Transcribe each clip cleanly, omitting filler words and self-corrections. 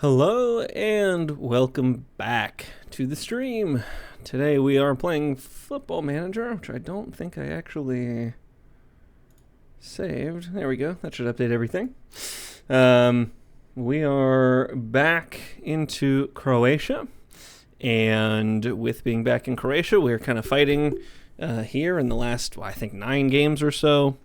Hello and welcome back to the stream. Today we are playing Football Manager, which I don't think I actually saved. There we go. That should update everything. We are back into Croatia, and with being back in Croatia, we're kind of fighting here in the last, I think, 9 games or so,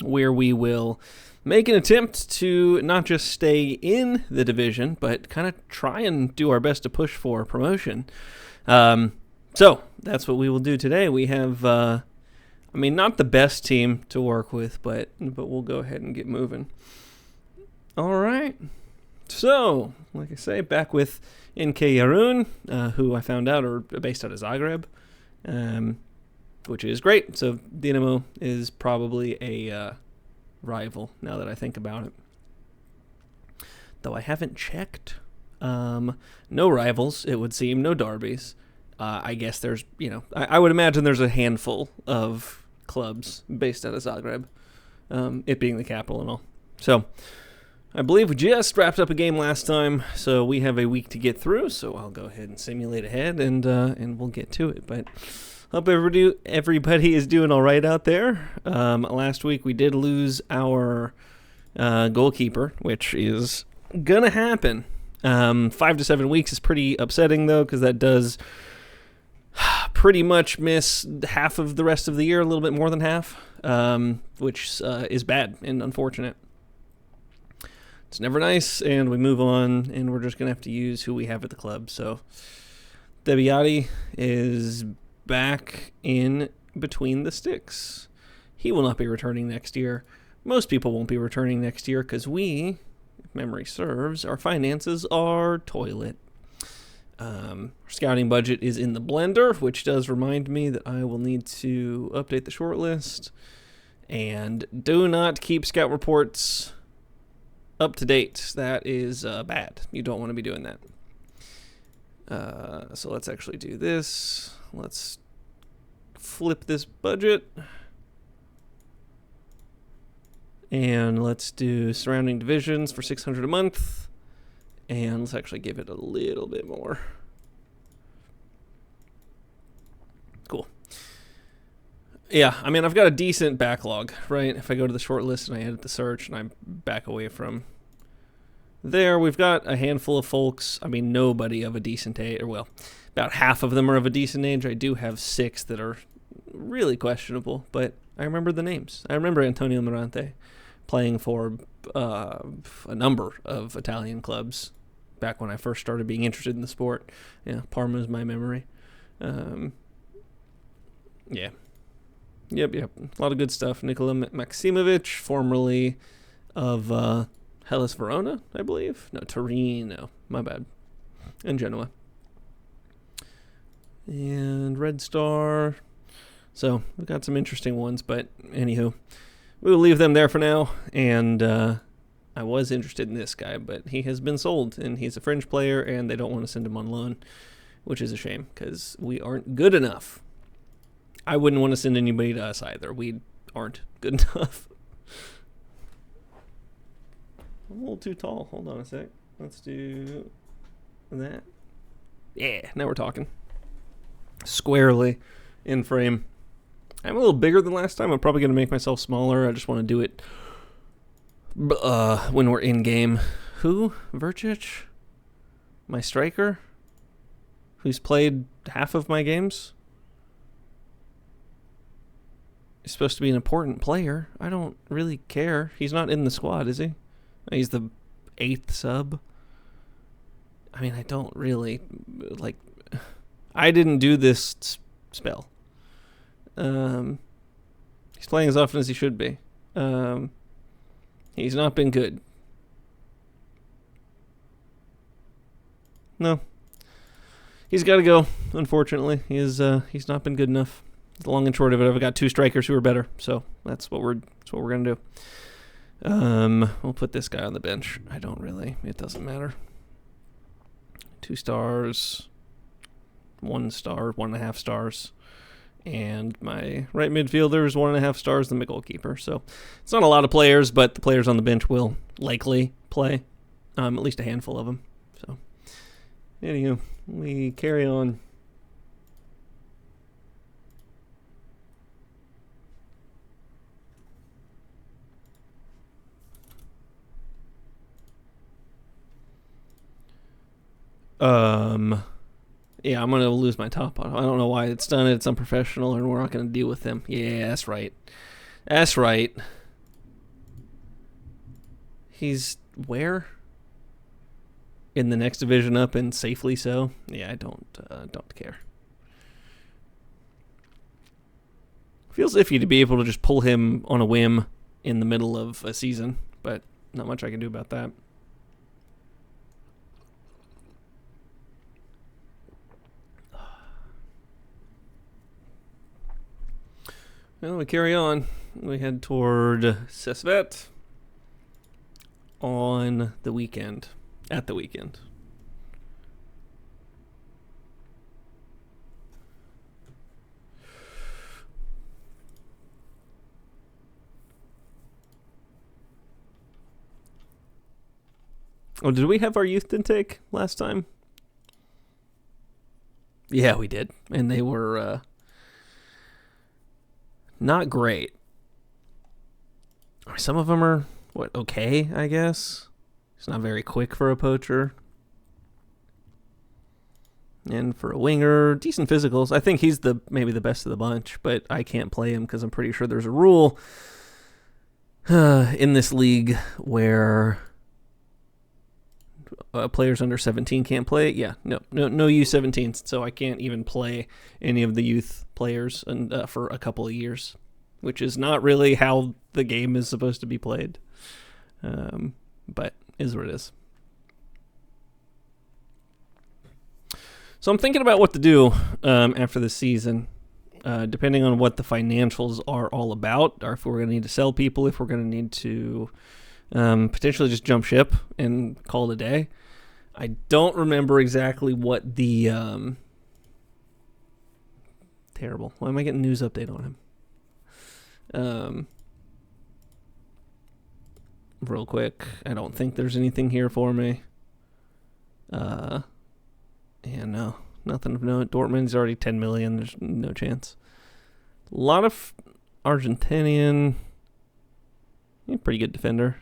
where we will make an attempt to not just stay in the division, but kind of try and do our best to push for promotion. So that's what we will do today. We have, not the best team to work with, but we'll go ahead and get moving. All right. So, like I say, back with NK Yarun, who I found out are based out of Zagreb, which is great. So Dinamo is probably a rival now that I think about it, though I haven't checked. No rivals, it would seem. No derbies. I guess there's, I would imagine there's a handful of clubs based out of Zagreb, it being the capital and all. So I believe we just wrapped up a game last time, so we have a week to get through. So I'll go ahead and simulate ahead, and we'll get to it. But hope everybody is doing all right out there. Last week we did lose our goalkeeper, which is gonna happen. 5 to 7 weeks is pretty upsetting though, because that does pretty much miss half of the rest of the year, a little bit more than half, which is bad and unfortunate. It's never nice, and we move on, and we're just gonna have to use who we have at the club. So Debiati is back in between the sticks. He will not be returning next year. Most people won't be returning next year because we, if memory serves, our finances are toilet. Our scouting budget is in the blender, which does remind me that I will need to update the shortlist. And do not keep scout reports up to date. That is bad. You don't want to be doing that. So let's actually do this. Let's flip this budget. And let's do surrounding divisions for 600 a month. And let's actually give it a little bit more. Cool. Yeah, I've got a decent backlog, right? If I go to the short list and I edit the search and I back away from there, we've got a handful of folks. Nobody of a decent age, or well, about half of them are of a decent age. I do have 6 that are really questionable, but I remember the names. I remember Antonio Morante playing for a number of Italian clubs back when I first started being interested in the sport. Yeah, Parma's my memory. Yeah. Yep. A lot of good stuff. Nikola Maksimovic, formerly of Hellas Verona, I believe. No, Torino. My bad. And Genoa. And Red Star. So we've got some interesting ones, but anywho, we will leave them there for now. And I was interested in this guy, but he has been sold, and he's a fringe player, and they don't want to send him on loan, which is a shame because we aren't good enough. I wouldn't want to send anybody to us either. We aren't good enough. I'm a little too tall. Hold on a sec. Let's do that. Yeah, now we're talking. Squarely in frame. I'm a little bigger than last time. I'm probably going to make myself smaller. I just want to do it when we're in game. Who? Vercic? My striker? Who's played half of my games? He's supposed to be an important player. I don't really care. He's not in the squad, is he? He's the 8th sub. I don't really, I didn't do this spell. He's playing as often as he should be. He's not been good. No. He's got to go, unfortunately. He's not been good enough. The long and short of it, I've got 2 strikers who are better, so that's what we're gonna do. We'll put this guy on the bench. It doesn't matter. 2 stars, 1 star, 1.5 stars, and my right midfielder is 1.5 stars, and my goalkeeper. So it's not a lot of players, but the players on the bench will likely play. At least a handful of them. So, anywho, we carry on. Yeah, I'm gonna lose my top auto. I don't know why it's done it. It's unprofessional, and we're not gonna deal with him. Yeah, that's right. That's right. He's where? In the next division up, and safely so. Yeah, I don't care. Feels iffy to be able to just pull him on a whim in the middle of a season, but not much I can do about that. Well, we carry on. We head toward Sesvet on the weekend. At the weekend. Oh, did we have our youth intake last time? Yeah, we did. And they were not great. Some of them are, okay, I guess. It's not very quick for a poacher. And for a winger, decent physicals. I think he's maybe the best of the bunch, but I can't play him because I'm pretty sure there's a rule in this league where players under 17 can't play. Yeah, no U17s, so I can't even play any of the youth players for a couple of years, which is not really how the game is supposed to be played. But is what it is. So I'm thinking about what to do after the season, depending on what the financials are all about, or if we're going to need to sell people, if we're going to need to potentially just jump ship and call it a day. I don't remember exactly what the terrible. Why am I getting a news update on him? Real quick, I don't think there's anything here for me. Yeah, no, nothing of note. Dortmund's already 10 million. There's no chance. A lot of Argentinian. Pretty good defender.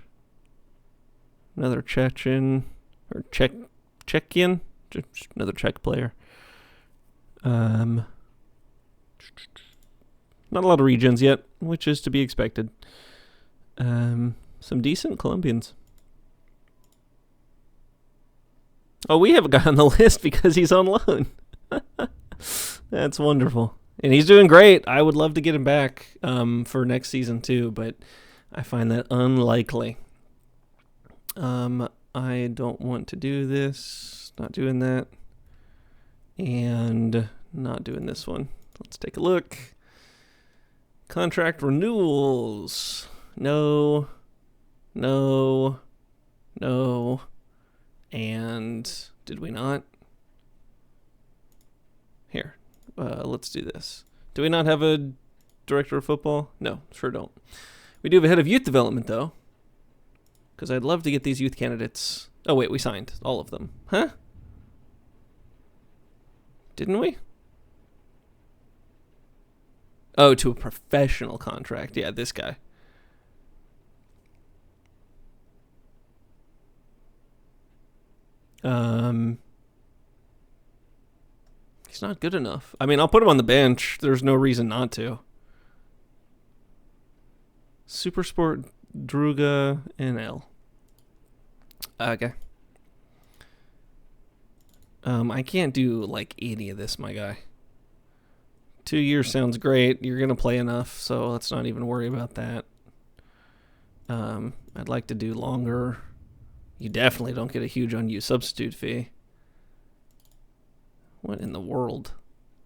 Another Chechen or Czechian, just another Czech player. Not a lot of regions yet, which is to be expected. Some decent Colombians. Oh, we have a guy on the list because he's on loan. That's wonderful. And he's doing great. I would love to get him back for next season too, but I find that unlikely. I don't want to do this. Not doing that. And not doing this one. Let's take a look. Contract renewals. No. And did we not? Here. Let's do this. Do we not have a director of football? No, sure don't. We do have a head of youth development, though. Because I'd love to get these youth candidates. Oh, wait, we signed all of them. Huh? Didn't we? Oh, to a professional contract. Yeah, this guy. He's not good enough. I mean, I'll put him on the bench. There's no reason not to. Supersport, Druga, and L. Okay. I can't do like any of this, my guy. 2 years sounds great. You're gonna play enough, so let's not even worry about that. I'd like to do longer. You definitely don't get a huge unused substitute fee. What in the world?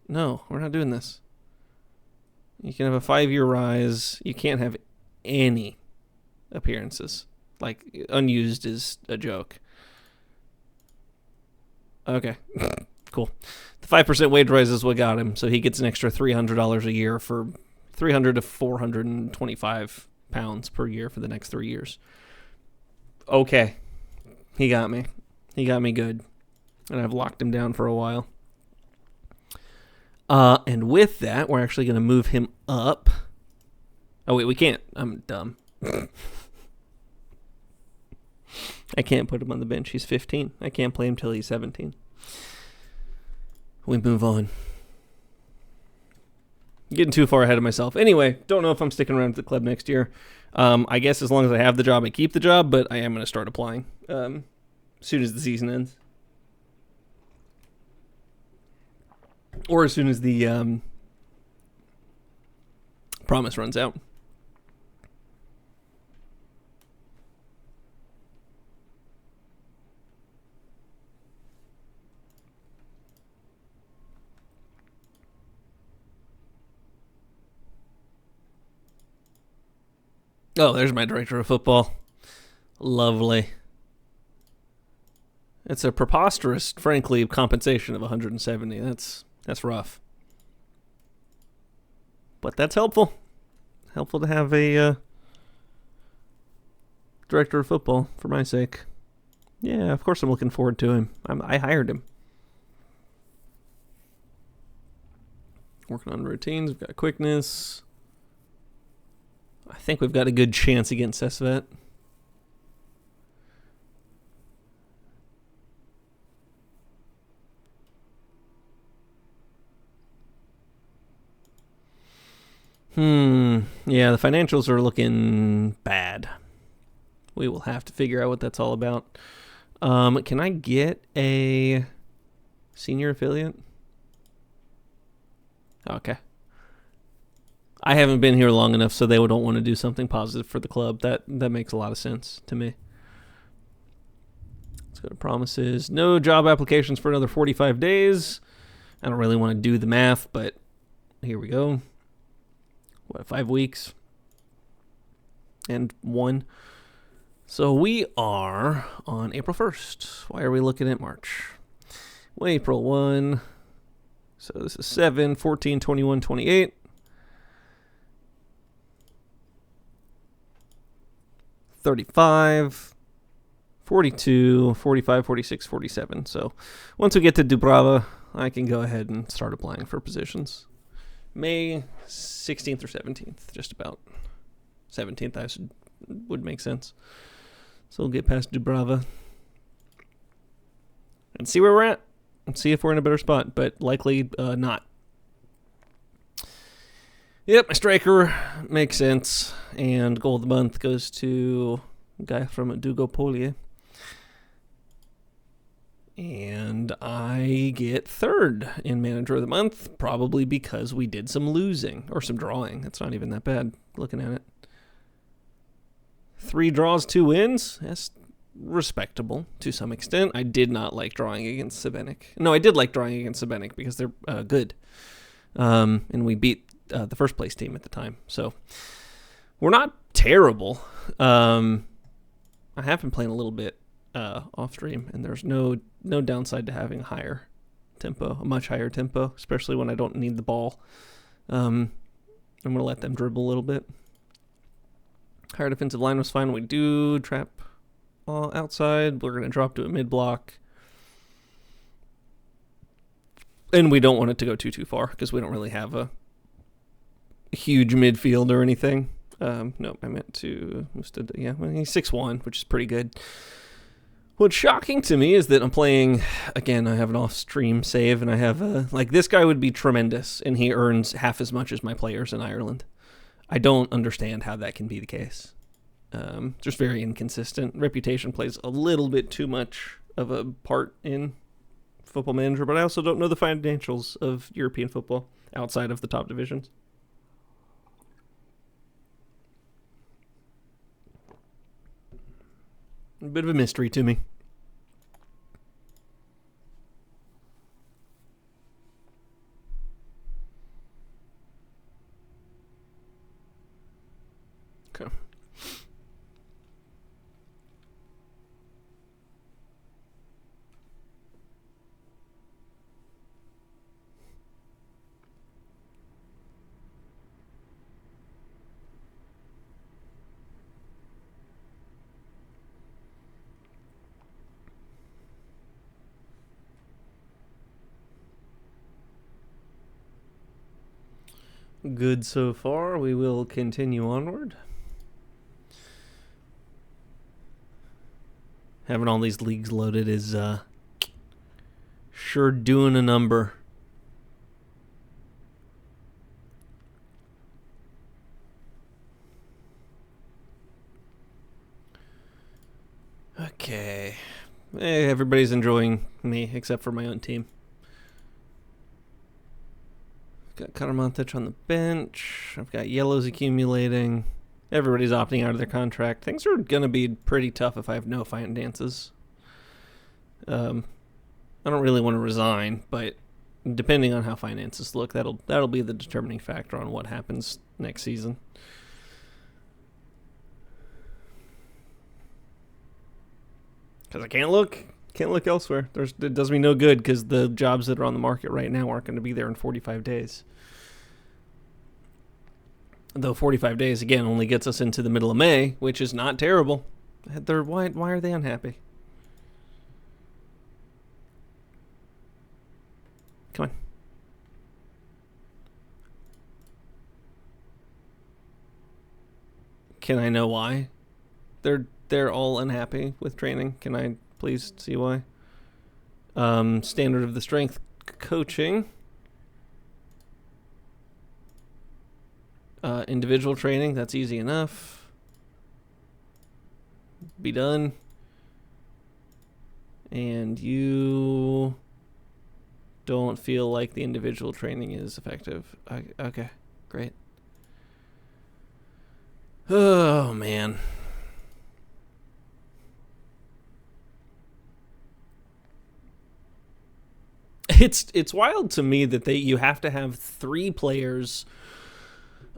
No, we're not doing this. You can have a 5-year rise. You can't have any appearances. Like, unused is a joke. Okay, cool. The 5% wage rise is what got him, so he gets an extra $300 a year for $300 to £425 per year for the next 3 years. Okay. He got me. He got me good. And I've locked him down for a while. And with that, we're actually going to move him up. Oh, wait, we can't. I'm dumb. I can't put him on the bench. He's 15. I can't play him till he's 17. We move on. Getting too far ahead of myself. Anyway, don't know if I'm sticking around at the club next year. I guess as long as I have the job, I keep the job, but I am going to start applying as soon as the season ends. Or as soon as the promise runs out. Oh, there's my director of football. Lovely. It's a preposterous, frankly, compensation of 170. That's rough. But that's helpful. Helpful to have a director of football for my sake. Yeah, of course I'm looking forward to him. I hired him. Working on routines. We've got quickness. I think we've got a good chance against Sesvet. Yeah, the financials are looking bad. We will have to figure out what that's all about. Can I get a senior affiliate? Okay. I haven't been here long enough, so they don't want to do something positive for the club. That makes a lot of sense to me. Let's go to promises. No job applications for another 45 days. I don't really want to do the math, but here we go. 5 weeks? And 1. So we are on April 1st. Why are we looking at March? Well, April 1. So this is 7, 14, 21, 28. 35, 42, 45, 46, 47. So once we get to Dubrava, I can go ahead and start applying for positions. May 16th or 17th, just about. 17th would make sense. So we'll get past Dubrava and see where we're at and see if we're in a better spot, but likely not. Yep, my striker makes sense. And goal of the month goes to a guy from Dugopolje. And I get 3rd in manager of the month, probably because we did some losing or some drawing. That's not even that bad looking at it. 3 draws, 2 wins. That's respectable to some extent. I did not like drawing against Sabenik. No, I did like drawing against Sabenik because they're good. And we beat the first place team at the time. So we're not terrible. I have been playing a little bit off stream, and there's no downside to having a much higher tempo, especially when I don't need the ball. I'm going to let them dribble a little bit. Higher defensive line was fine. We do trap outside. We're going to drop to a mid block. And we don't want it to go too far because we don't really have a huge midfield or anything. No, I meant to... he's 6'1", which is pretty good. What's shocking to me is that I'm playing... Again, I have an off-stream save, and I have... this guy would be tremendous, and he earns half as much as my players in Ireland. I don't understand how that can be the case. Just very inconsistent. Reputation plays a little bit too much of a part in Football Manager, but I also don't know the financials of European football outside of the top divisions. A bit of a mystery to me. Okay. good so far. We will continue onward. Having all these leagues loaded is sure doing a number. Okay. Everybody's enjoying me except for my own team. Got Karamantic on the bench. I've got yellows accumulating. Everybody's opting out of their contract. Things are going to be pretty tough if I have no finances. I don't really want to resign, but depending on how finances look, that'll be the determining factor on what happens next season. Because I can't look elsewhere. It does me no good because the jobs that are on the market right now aren't going to be there in 45 days. Though 45 days, again, only gets us into the middle of May, which is not terrible. Why are they unhappy? Come on. Can I know why? They're all unhappy with training. Can I please see why? Standard of the strength coaching. Individual training, that's easy enough. Be done. And you don't feel like the individual training is effective. Okay, great. Oh, man. It's wild to me that you have to have 3 players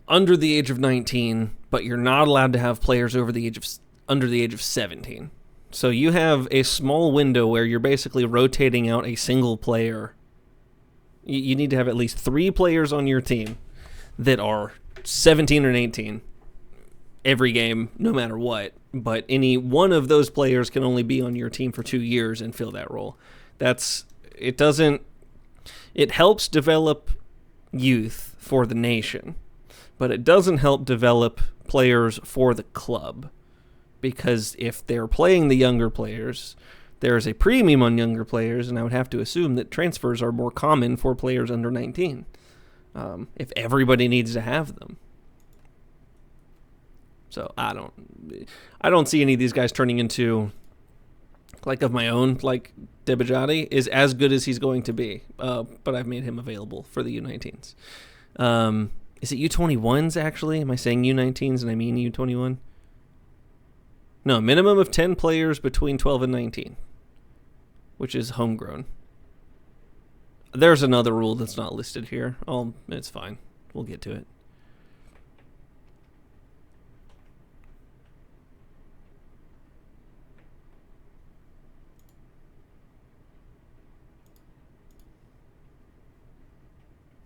under the age of 19, but you're not allowed to have players under the age of 17. So you have a small window where you're basically rotating out a single player. You need to have at least 3 players on your team that are 17 and 18 every game, no matter what. But any one of those players can only be on your team for 2 years and fill that role. It helps develop youth for the nation, but it doesn't help develop players for the club, because if they're playing the younger players, there's a premium on younger players, and I would have to assume that transfers are more common for players under 19, if everybody needs to have them. So I don't see any of these guys turning into, like, of my own, like Debajati is as good as he's going to be, but I've made him available for the U19s. Is it U21s, actually? Am I saying U19s and I mean U21? No, minimum of 10 players between 12 and 19, which is homegrown. There's another rule that's not listed here. It's fine. We'll get to it.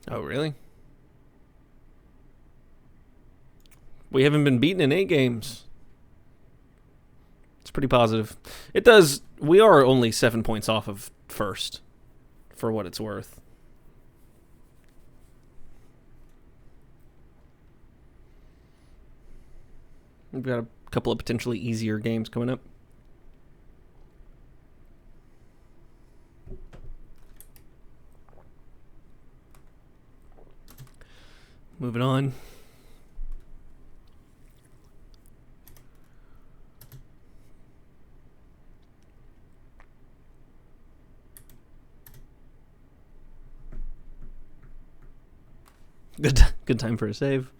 Oh, really? We haven't been beaten in 8 games. It's pretty positive. We are only 7 points off of first, for what it's worth. We've got a couple of potentially easier games coming up. Moving on. Good time for a save.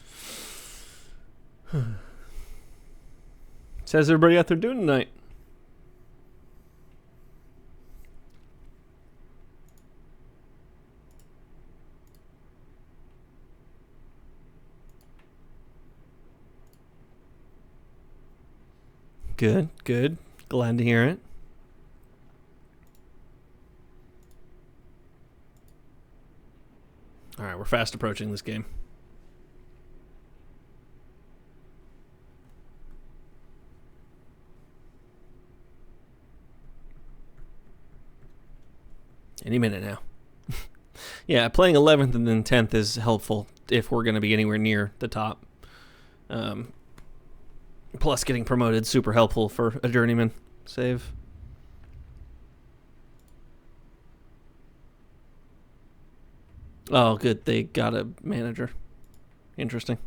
How's everybody out there doing tonight? Good. Glad to hear it. All right, we're fast approaching this game. Any minute now. Yeah, playing 11th and then 10th is helpful. if we're going to be anywhere near the top. Plus, getting promoted, super helpful for a journeyman save. Oh, good. They got a manager. Interesting.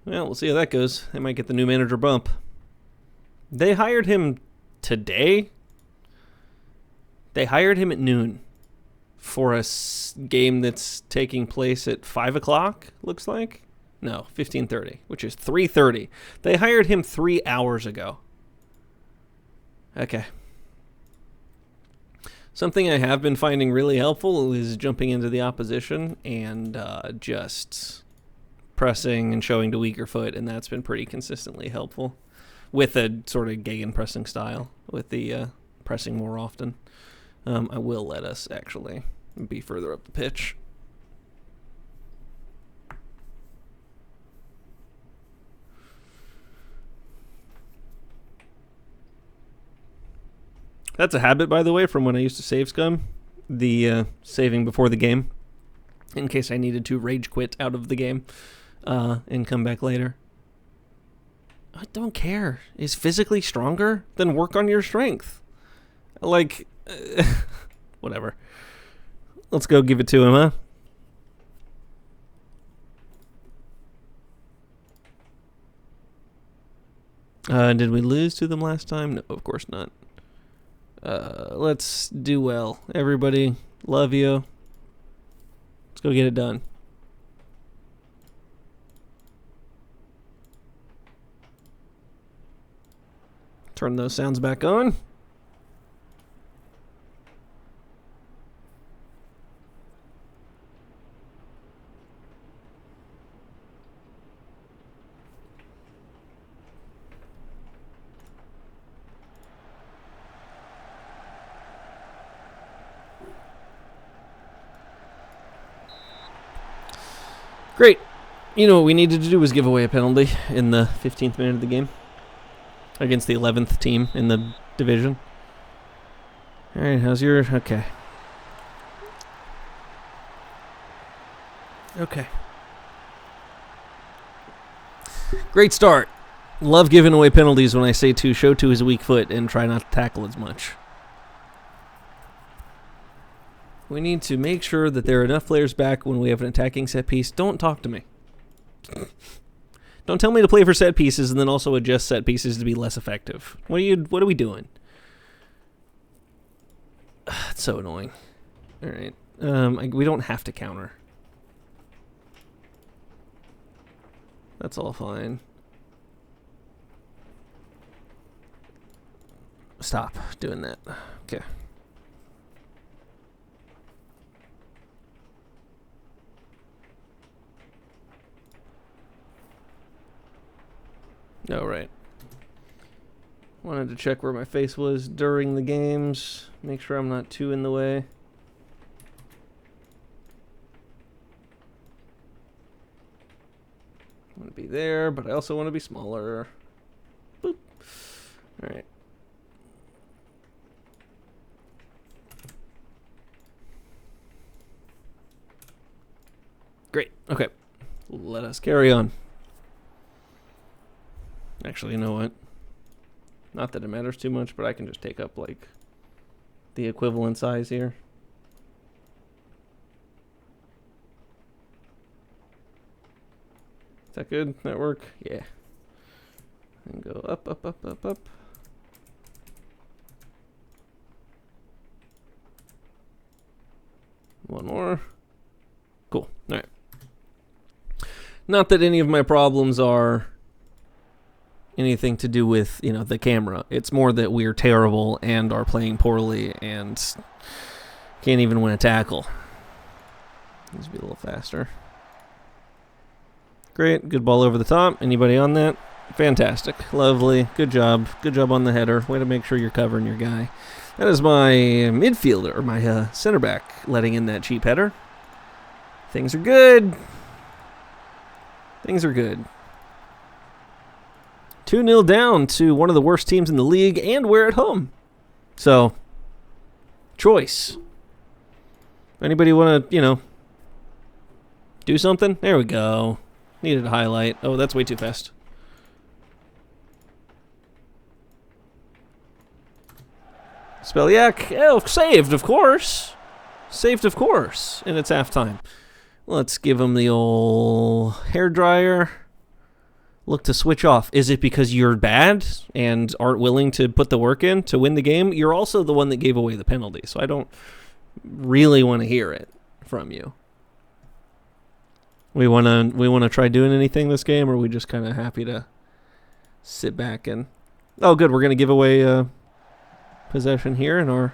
Well, we'll see how that goes. They might get the new manager bump. They hired him today. They hired him at noon for a game that's taking place at 5 o'clock, looks like. No, 15:30, which is 3:30. They hired him 3 hours ago. Okay. Something I have been finding really helpful is jumping into the opposition and just pressing and showing to weaker foot, and that's been pretty consistently helpful with a sort of gegenpressing style, with the pressing more often. I will let us actually be further up the pitch. That's a habit, by the way, from when I used to save Scum. The saving before the game, in case I needed to rage quit out of the game and come back later. I don't care. Is physically stronger? Then work on your strength. Like, whatever. Let's go give it to him, huh? Did we lose to them last time? No, of course not. Let's do well. Everybody, love you. Let's go get it done. Turn those sounds back on. Great. You know what we needed to do was give away a penalty in the 15th minute of the game against the 11th team in the division. All right, how's your... Okay. Okay. Great start. Love giving away penalties when I say to show to his weak foot and try not to tackle as much. We need to make sure that there are enough players back when we have an attacking set piece. Don't talk to me. Don't tell me to play for set pieces and then also adjust set pieces to be less effective. What are we doing? It's so annoying. All right. We don't have to counter. That's all fine. Stop doing that. Okay. Oh, right. Wanted to check where my face was during the games. Make sure I'm not too in the way. I want to be there, but I also want to be smaller. Boop. All right. Great. Okay. Let us carry on. Actually, you know what? Not that it matters too much, but I can just take up, like, the equivalent size here. Is that good? That work? Yeah. And go up, up, up, up, up. One more. Cool. All right. Not that any of my problems are anything to do with, you know, the camera. It's more that we're terrible and are playing poorly and can't even win a tackle. Needs to be a little faster. Great. Good ball over the top. Anybody on that? Fantastic. Lovely. Good job. Good job on the header. Way to make sure you're covering your guy. That is my midfielder, or my center back, letting in that cheap header. Things are good. Things are good. 2-0 down to one of the worst teams in the league, and we're at home. So, choice. Anybody want to, you know, Do something? There we go. Needed a highlight. Oh, that's way too fast. Speliak. Oh, saved, of course. Saved, of course. And it's halftime. Let's give him the old hairdryer. Look to switch off. Is it because you're bad and aren't willing to put the work in to win the game? You're also the one that gave away the penalty, so I don't really want to hear it from you. We wanna try doing anything this game, or are we just kind of happy to sit back and... Oh, good. We're gonna give away possession here in our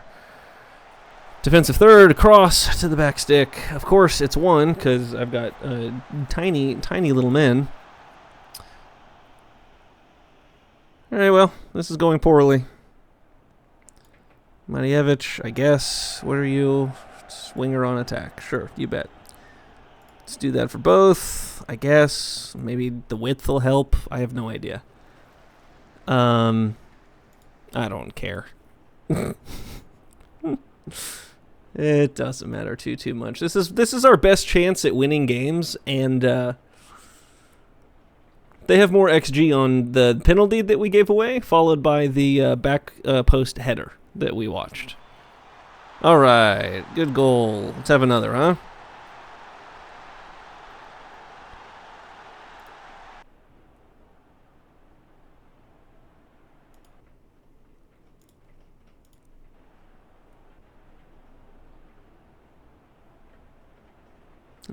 defensive third. Across to the back stick. Of course, it's one because I've got tiny little men. All right, well, this is going poorly. Marievich, I guess. What are you? Swinger on attack. Sure, you bet. Let's do that for both, I guess. Maybe the width will help. I have no idea. I don't care. It doesn't matter too much. This is our best chance at winning games, and they have more XG on the penalty that we gave away, followed by the back post header that we watched. All right, good goal. Let's have another, huh?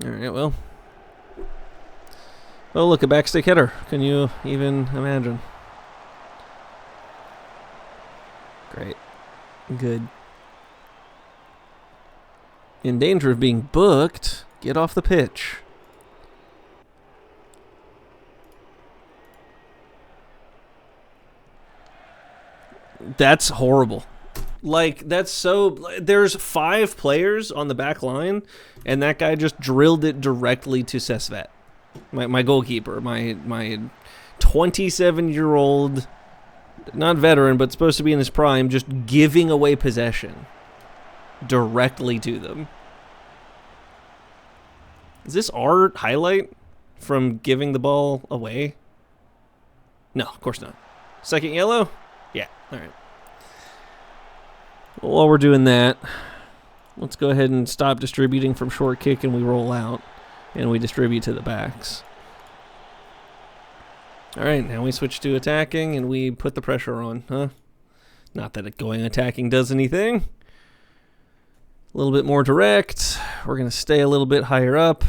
All right, well. Oh, look, a backstick header. Can you even imagine? Great. Good. In danger of being booked. Get off the pitch. That's horrible. Like, that's so... There's 5 players on the back line, and that guy just drilled it directly to Sesvet. My goalkeeper, my 27-year-old, not veteran, but supposed to be in his prime, just giving away possession directly to them. Is this our highlight from giving the ball away? No, of course not. Second yellow? Yeah, all right. Well, while we're doing that, let's go ahead and stop distributing from short kick and we roll out. And we distribute to the backs. All right, now we switch to attacking, and we put the pressure on, huh? Not that going attacking does anything. A little bit more direct. We're going to stay a little bit higher up.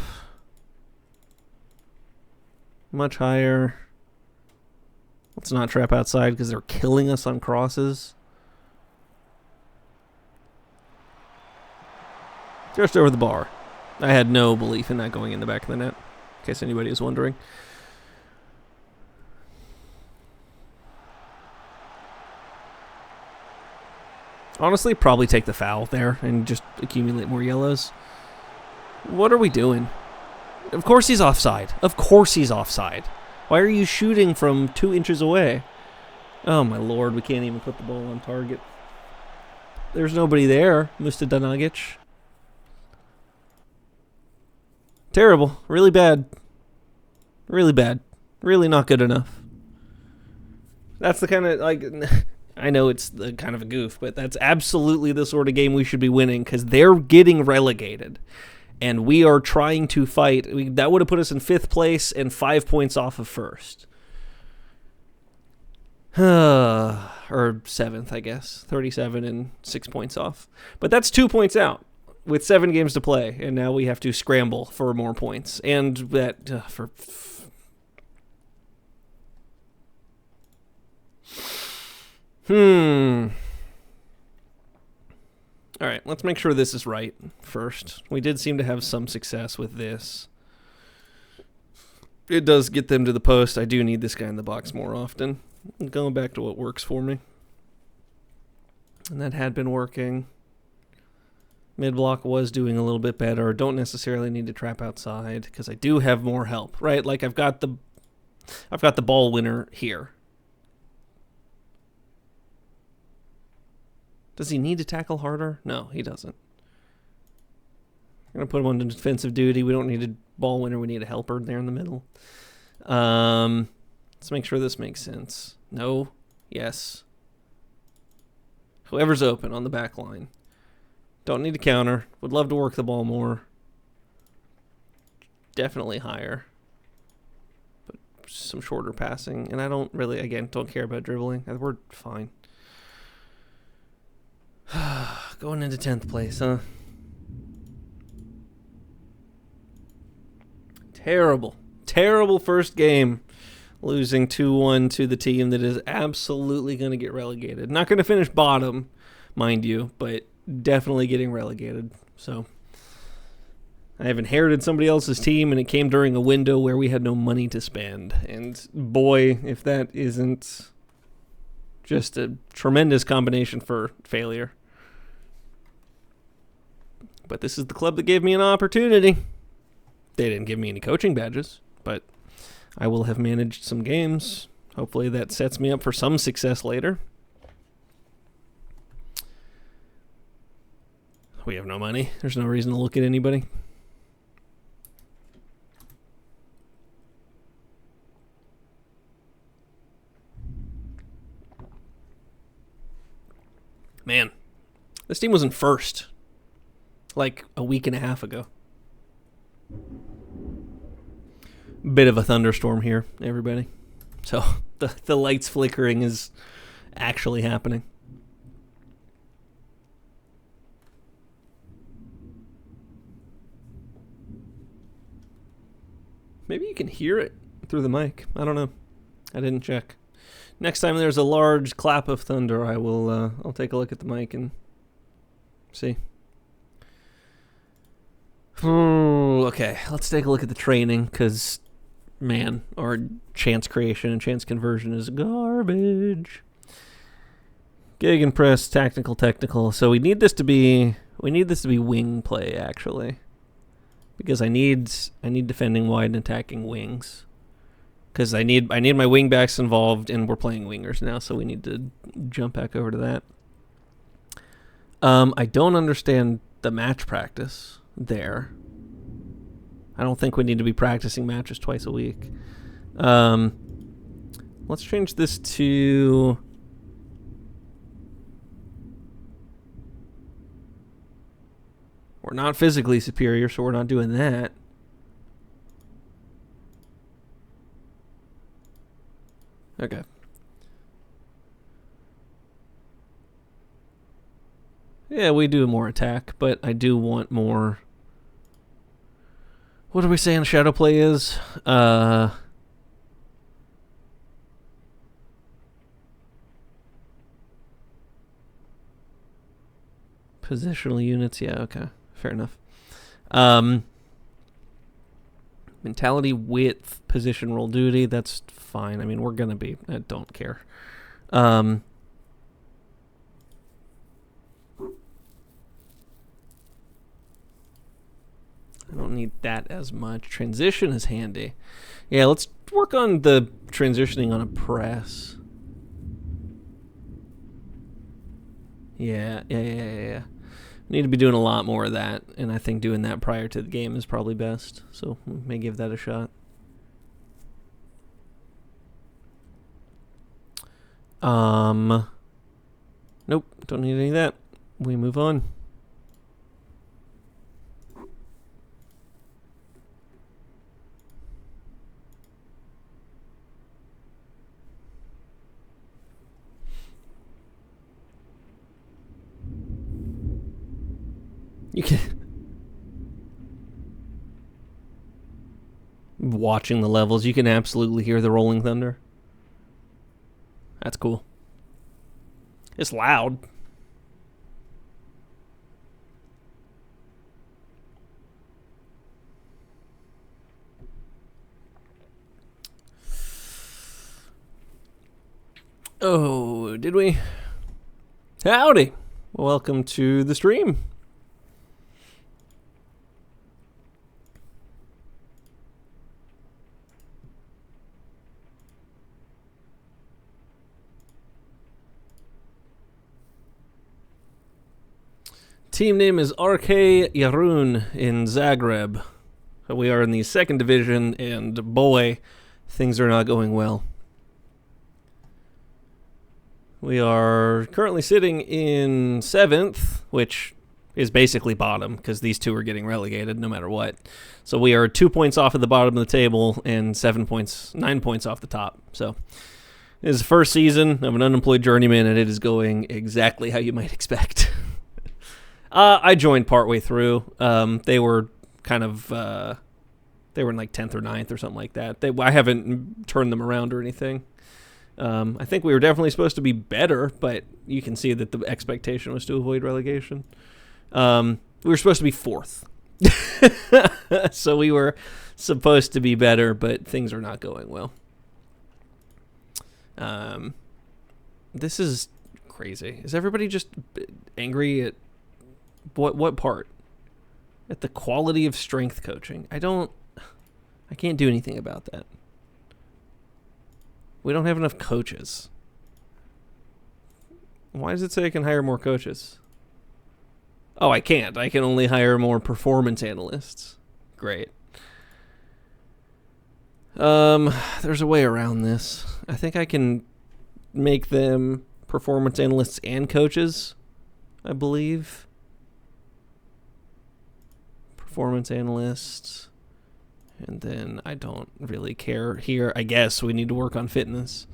Much higher. Let's not trap outside because they're killing us on crosses. Just over the bar. I had no belief in that going in the back of the net, in case anybody was wondering. Honestly, probably take the foul there and just accumulate more yellows. What are we doing? Of course he's offside. Of course he's offside. Why are you shooting from 2 inches away? Oh my lord, we can't even put the ball on target. There's nobody there, Mr. Danagic. Terrible. Really bad. Really bad. Really not good enough. That's the kind of, like, I know it's the kind of a goof, but that's absolutely the sort of game we should be winning because they're getting relegated. And we are trying to fight. That would have put us in 5th place and 5 points off of 1st. Or 7th, I guess. 37 and 6 points off. But that's 2 points out. With 7 games to play, and now we have to scramble for more points. And that, All right, let's make sure this is right first. We did seem to have some success with this. It does get them to the post. I do need this guy in the box more often. Going back to what works for me. And that had been working. Mid-block was doing a little bit better. Don't necessarily need to trap outside because I do have more help, right? Like I've got the ball winner here. Does he need to tackle harder? No, he doesn't. We're going to put him on defensive duty. We don't need a ball winner. We need a helper there in the middle. Let's make sure this makes sense. No. Yes. Whoever's open on the back line. Don't need to counter. Would love to work the ball more. Definitely higher. But some shorter passing. And I don't really, again, don't care about dribbling. We're fine. Going into 10th place, huh? Terrible first game. Losing 2-1 to the team that is absolutely going to get relegated. Not going to finish bottom, mind you, but definitely getting relegated. So I have inherited somebody else's team, and it came during a window where we had no money to spend. And boy, if that isn't just a tremendous combination for failure. But this is the club that gave me an opportunity. They didn't give me any coaching badges, but I will have managed some games. Hopefully that sets me up for some success later. We have no money. There's no reason to look at anybody. Man, this team was in first like a week and a half ago. Bit of a thunderstorm here, everybody. So the lights flickering is actually happening. Maybe you can hear it through the mic. I don't know. I didn't check. Next time there's a large clap of thunder, I'll take a look at the mic and see. Okay, let's take a look at the training, because, man, our chance creation and chance conversion is garbage. Gegenpress, technical. So we need this to be wing play, actually, because I need defending wide and attacking wings, because I need my wing backs involved, and we're playing wingers now, so we need to jump back over to that. I don't understand the match practice there. I don't think we need to be practicing matches twice a week. Let's change this to... We're not physically superior, so we're not doing that. Okay. Yeah, we do more attack, but I do want more... What are we saying shadow play is? Positional units, yeah, okay. Fair enough. Mentality, width, position, role, duty, that's fine. I mean, we're going to be... I don't care. I don't need that as much. Transition is handy. Yeah, let's work on the transitioning on a press. Yeah. Need to be doing a lot more of that, and I think doing that prior to the game is probably best. So we may give that a shot. Nope, don't need any of that. We move on. You can... Watching the levels, you can absolutely hear the rolling thunder. That's cool. It's loud. Oh, did we? Howdy. Welcome to the stream. Team name is RK Jarun in Zagreb. We are in the second division, and boy, things are not going well. We are currently sitting in 7th, which is basically bottom, because these two are getting relegated no matter what. So we are 2 points off at the bottom of the table and 9 points off the top. So it is the first season of an unemployed journeyman, and it is going exactly how you might expect. I joined partway through. They were kind of, they were in like 10th or 9th or something like that. I haven't turned them around or anything. I think we were definitely supposed to be better, but you can see that the expectation was to avoid relegation. We were supposed to be 4th. So we were supposed to be better, but things are not going well. This is crazy. Is everybody just angry at what part? At the quality of strength coaching. I can't do anything about that. We don't have enough coaches. Why does it say I can hire more coaches? Oh, I can't. I can only hire more performance analysts. Great. There's a way around this. I think I can make them performance analysts and coaches, I believe. Performance analysts. And then I don't really care here. I guess we need to work on fitness.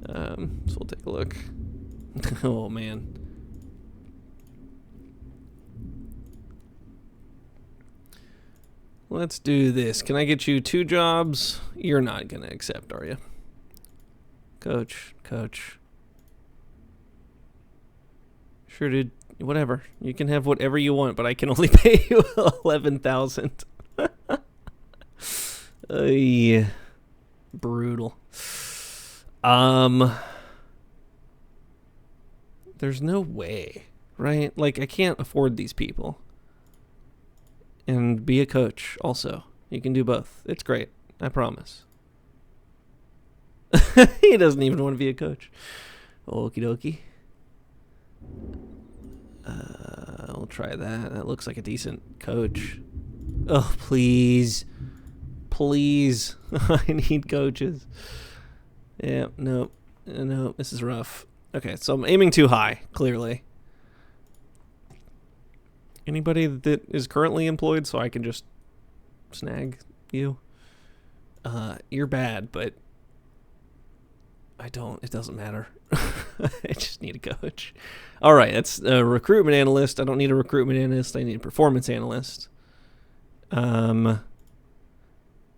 So we'll take a look. Oh, man. Let's do this. Can I get you 2 jobs? You're not going to accept, are you? Coach. Sure, dude. Whatever. You can have whatever you want, but I can only pay you 11,000. Brutal. There's no way, right? Like, I can't afford these people. And be a coach also. You can do both. It's great. I promise. He doesn't even want to be a coach. Okie dokie. We'll try that. That looks like a decent coach. Oh, please. Please. I need coaches. Yeah, no, this is rough. Okay, so I'm aiming too high, clearly. Anybody that is currently employed, so I can just snag you? You're bad, but it doesn't matter. I just need a coach. All right, that's a recruitment analyst. I don't need a recruitment analyst. I need a performance analyst. Will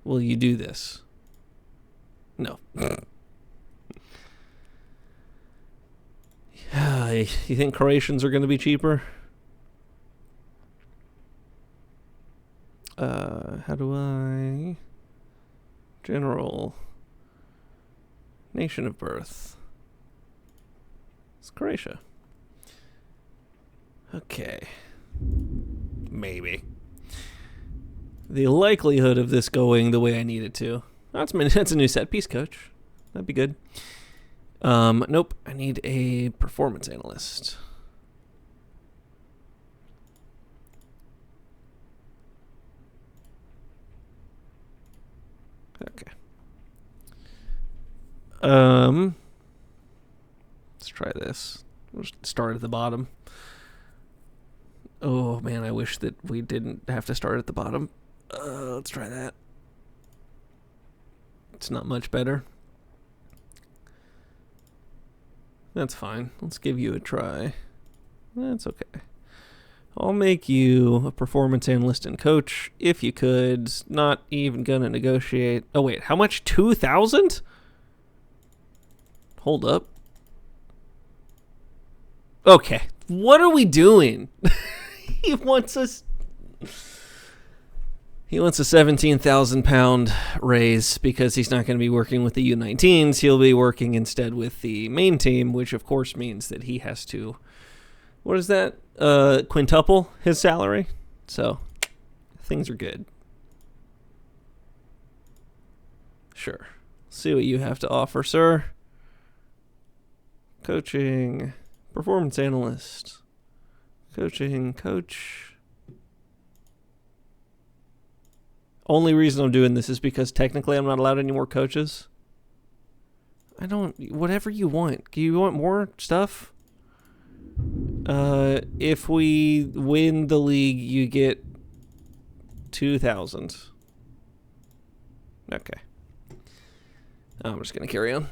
you do this? No. You think Croatians are going to be cheaper? How do I... General... Nation of birth. It's Croatia. Okay. Maybe. The likelihood of this going the way I need it to. That's a new set piece, coach. That'd be good. Nope. I need a performance analyst. Okay. Let's try this. We'll just start at the bottom. Oh man, I wish that we didn't have to start at the bottom. Let's try that. It's not much better. That's fine. Let's give you a try. That's okay. I'll make you a performance analyst and coach if you could. Not even gonna negotiate. Oh wait, how much? 2,000? Hold up. Okay, what are we doing? He wants a 17,000 pound raise because he's not going to be working with the U19s. He'll be working instead with the main team, which of course means that he has to, what is that? Quintuple his salary. So things are good. Sure. See what you have to offer, sir. Coaching, performance analyst, Coaching, coach. Only reason I'm doing this is because technically I'm not allowed any more coaches. Whatever you want. Do you want more stuff? If we win the league, you get 2,000. Okay. I'm just going to carry on.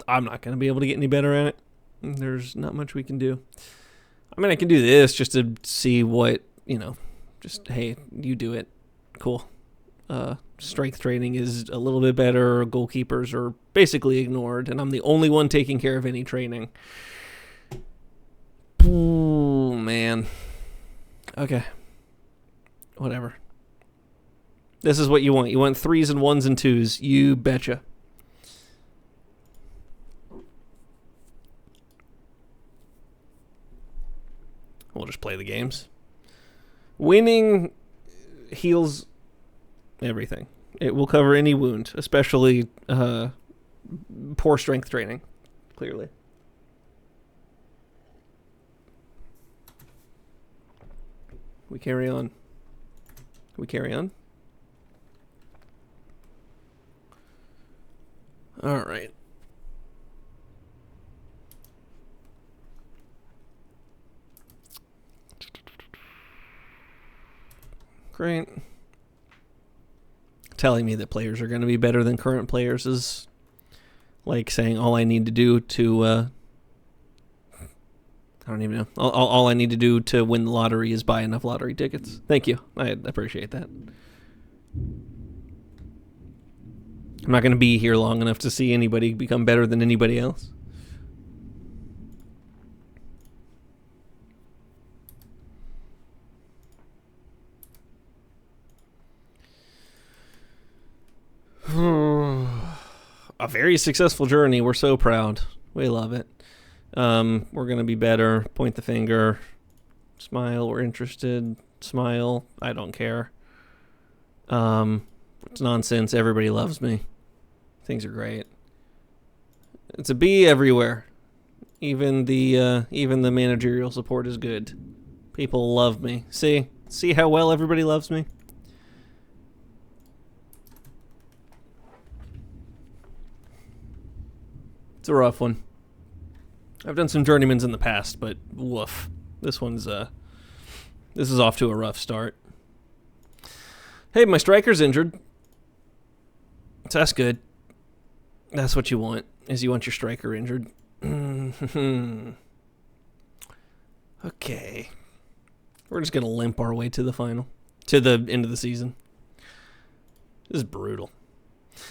I'm not going to be able to get any better at it. There's not much we can do. I mean, I can do this just to see what, just, hey, you do it. Cool. Strength training is a little bit better. Goalkeepers are basically ignored, and I'm the only one taking care of any training. Ooh, man. Okay. Whatever. This is what you want. You want 3s and 1s and 2s. You betcha. We'll just play the games. Winning heals everything. It will cover any wound, especially poor strength training, clearly. We carry on. We carry on. All right. Great. Telling me that players are going to be better than current players is like saying all I need to do to I don't even know. All I need to do to win the lottery is buy enough lottery tickets. Thank you. I appreciate that. I'm not going to be here long enough to see anybody become better than anybody else. A very successful journey. We're so proud. We love it. We're going to be better. Point the finger. Smile. We're interested. Smile. I don't care. It's nonsense. Everybody loves me. Things are great. It's a B everywhere. Even the managerial support is good. People love me. See how well everybody loves me? It's a rough one. I've done some journeymans in the past, but woof. This is off to a rough start. Hey, my striker's injured. So that's good. That's what you want, is you want your striker injured. Okay. We're just going to limp our way to the final. To the end of the season. This is brutal.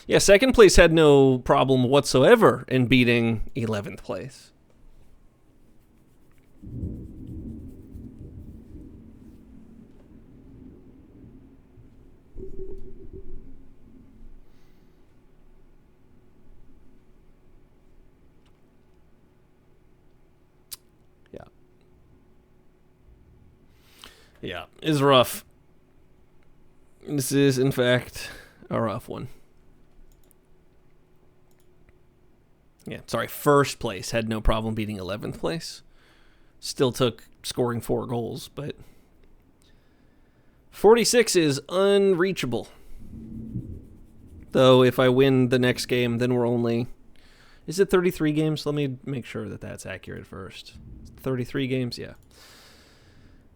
Yeah, second place had no problem whatsoever in beating 11th place. Yeah, it's rough. This is, in fact, a rough one. Yeah, sorry, first place had no problem beating 11th place. Still took scoring 4 goals, but 46 is unreachable. Though if I win the next game, then we're only... Is it 33 games? Let me make sure that that's accurate first. 33 games? Yeah.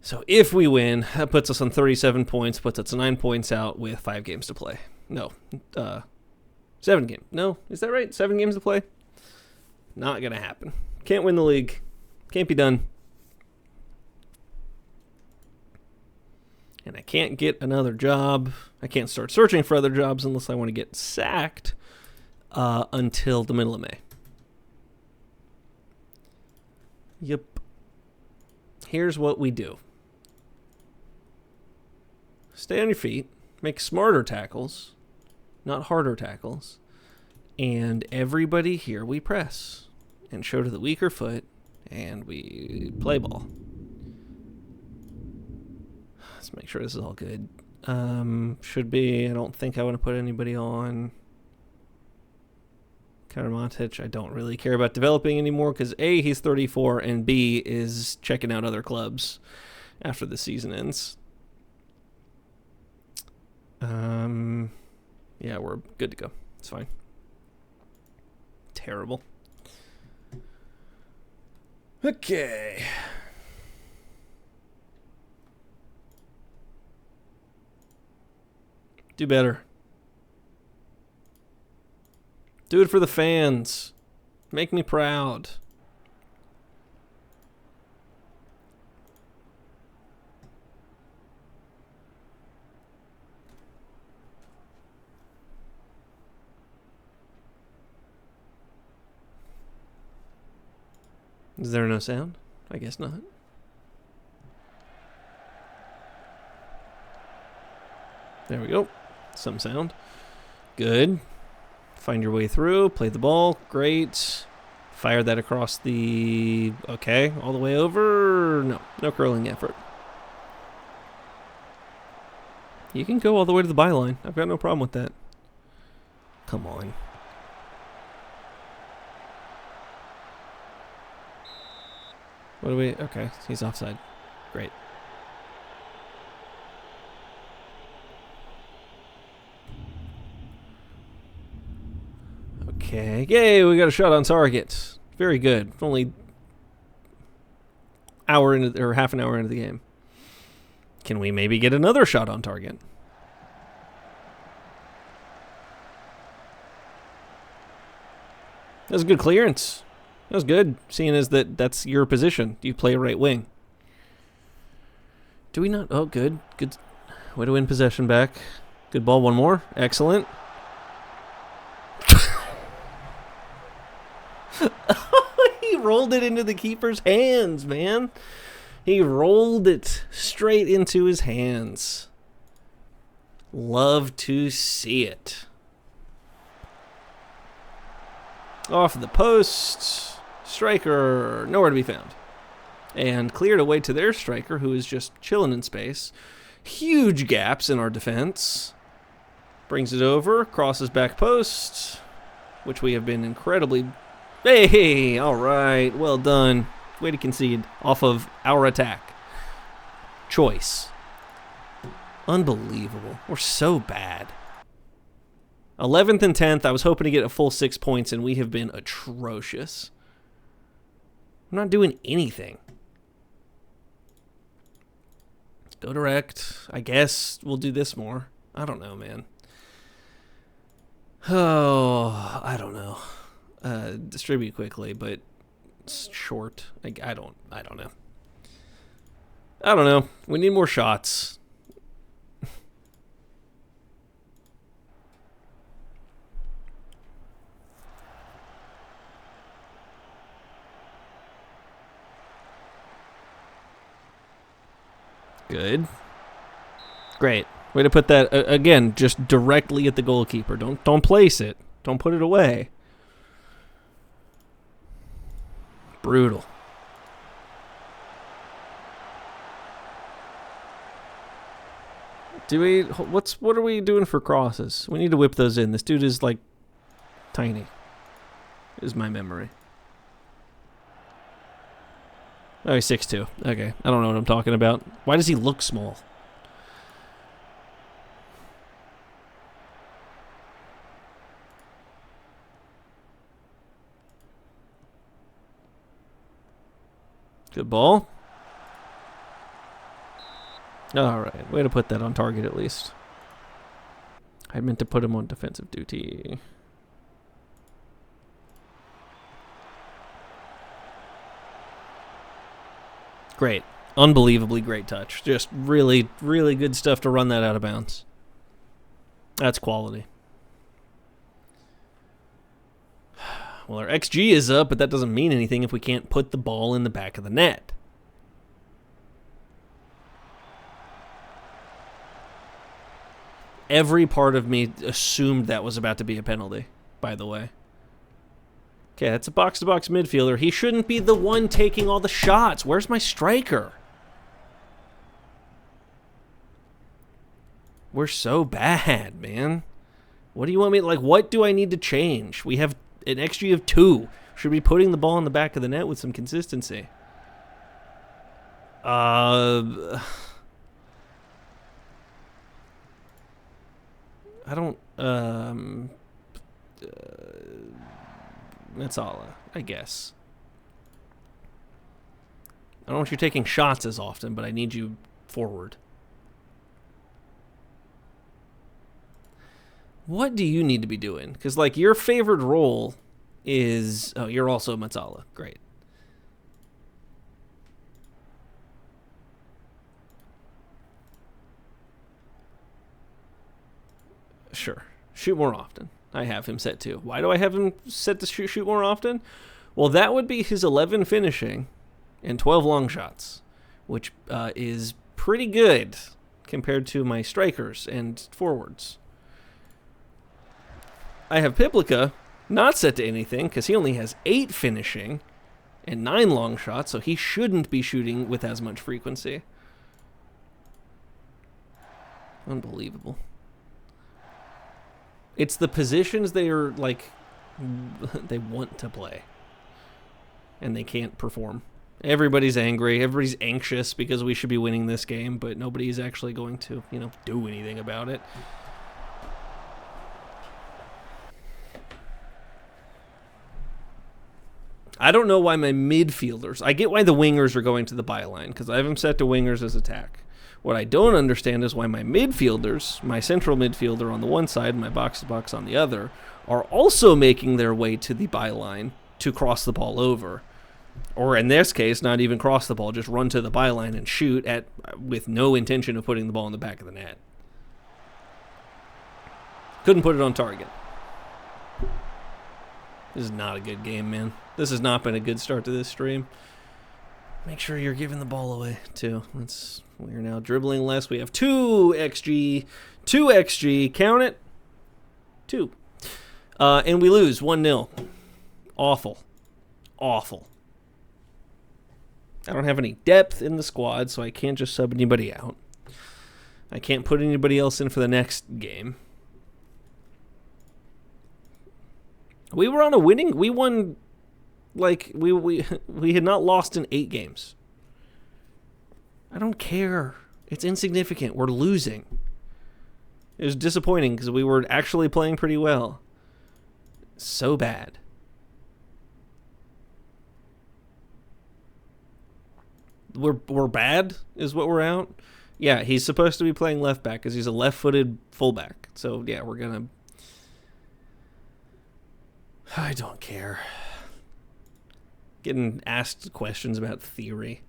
So if we win, that puts us on 37 points, puts us 9 points out with 5 games to play. No, 7 games. No, is that right? 7 games to play? Not going to happen. Can't win the league. Can't be done. And I can't get another job. I can't start searching for other jobs unless I want to get sacked until the middle of May. Yep. Here's what we do. Stay on your feet. Make smarter tackles, not harder tackles. And everybody here we press and show to the weaker foot, and we play ball. Let's make sure this is all good. Should be. I don't think I want to put anybody on. Karamantic, I don't really care about developing anymore because A, he's 34, and B, is checking out other clubs after the season ends. Yeah, we're good to go. It's fine. Terrible. Okay. Do better. Do it for the fans. Make me proud. Is there no sound? I guess not. There we go. Some sound. Good. Find your way through. Play the ball. Great. Fire that across the... Okay. All the way over. No. No curling effort. You can go all the way to the byline. I've got no problem with that. Come on. What do we... Okay. He's offside. Great. Okay. Yay, we got a shot on target. Very good. Only hour into, or half an hour into the game. Can we maybe get another shot on target? That was a good clearance. That was good, seeing as that's your position. You play right wing. Do we not? Oh, good. Good. Way to win possession back. Good ball. One more. Excellent. He rolled it into the keeper's hands, man. He rolled it straight into his hands. Love to see it. Off the post. Striker, nowhere to be found. And cleared away to their striker, who is just chilling in space. Huge gaps in our defense. Brings it over, crosses back post, which we have been incredibly... Hey, all right, well done. Way to concede off of our attack. Choice. Unbelievable. We're so bad. 11th and 10th, I was hoping to get a full 6 points, and we have been atrocious. I'm not doing anything. Go direct. I guess we'll do this more. I don't know, man. Oh, I don't know. Distribute quickly, but short. I don't know. I don't know. We need more shots. Good. Great. Way to put that, again, just directly at the goalkeeper. Don't place it. Don't put it away. Brutal. What are we doing for crosses? We need to whip those in. This dude is like tiny. Is my memory. Oh, he's 6'2". Okay. I don't know what I'm talking about. Why does he look small? Good ball. All right. Way to put that on target at least. I meant to put him on defensive duty. Great. Unbelievably great touch. Just really, really good stuff to run that out of bounds. That's quality. Well, our XG is up, but that doesn't mean anything if we can't put the ball in the back of the net. Every part of me assumed that was about to be a penalty, by the way. Okay, that's a box-to-box midfielder. He shouldn't be the one taking all the shots. Where's my striker? We're so bad, man. What do you want me... Like, what do I need to change? We have an XG of 2. Should be putting the ball in the back of the net with some consistency. I don't, Metzala, I guess. I don't want you taking shots as often, but I need you forward. What do you need to be doing? Because, like, your favorite role is... Oh, you're also Metzala. Great. Sure. Shoot more often. I have him set to. Why do I have him set to shoot more often? Well, that would be his 11 finishing and 12 long shots, which is pretty good compared to my strikers and forwards. I have Piplica not set to anything because he only has 8 finishing and 9 long shots, so he shouldn't be shooting with as much frequency. Unbelievable. It's the positions they are, like, they want to play. And they can't perform. Everybody's angry. Everybody's anxious because we should be winning this game, but nobody's actually going to, do anything about it. I don't know why my midfielders... I get why the wingers are going to the byline, because I have them set to wingers as attack. What I don't understand is why my midfielders, my central midfielder on the one side and my box-to-box on the other, are also making their way to the byline to cross the ball over. Or in this case, not even cross the ball, just run to the byline and shoot with no intention of putting the ball in the back of the net. Couldn't put it on target. This is not a good game, man. This has not been a good start to this stream. Make sure you're giving the ball away, too. We're now dribbling less. We have 2 XG. 2 XG. Count it. 2. And we lose 1-0. Awful. Awful. I don't have any depth in the squad, so I can't just sub anybody out. I can't put anybody else in for the next game. We were on a winning... We won... Like, we had not lost in 8 games. I don't care. It's insignificant. We're losing. It was disappointing because we were actually playing pretty well. So bad. We're bad is what we're out. Yeah, he's supposed to be playing left back because he's a left-footed fullback. So, yeah, we're going to... I don't care. Getting asked questions about theory.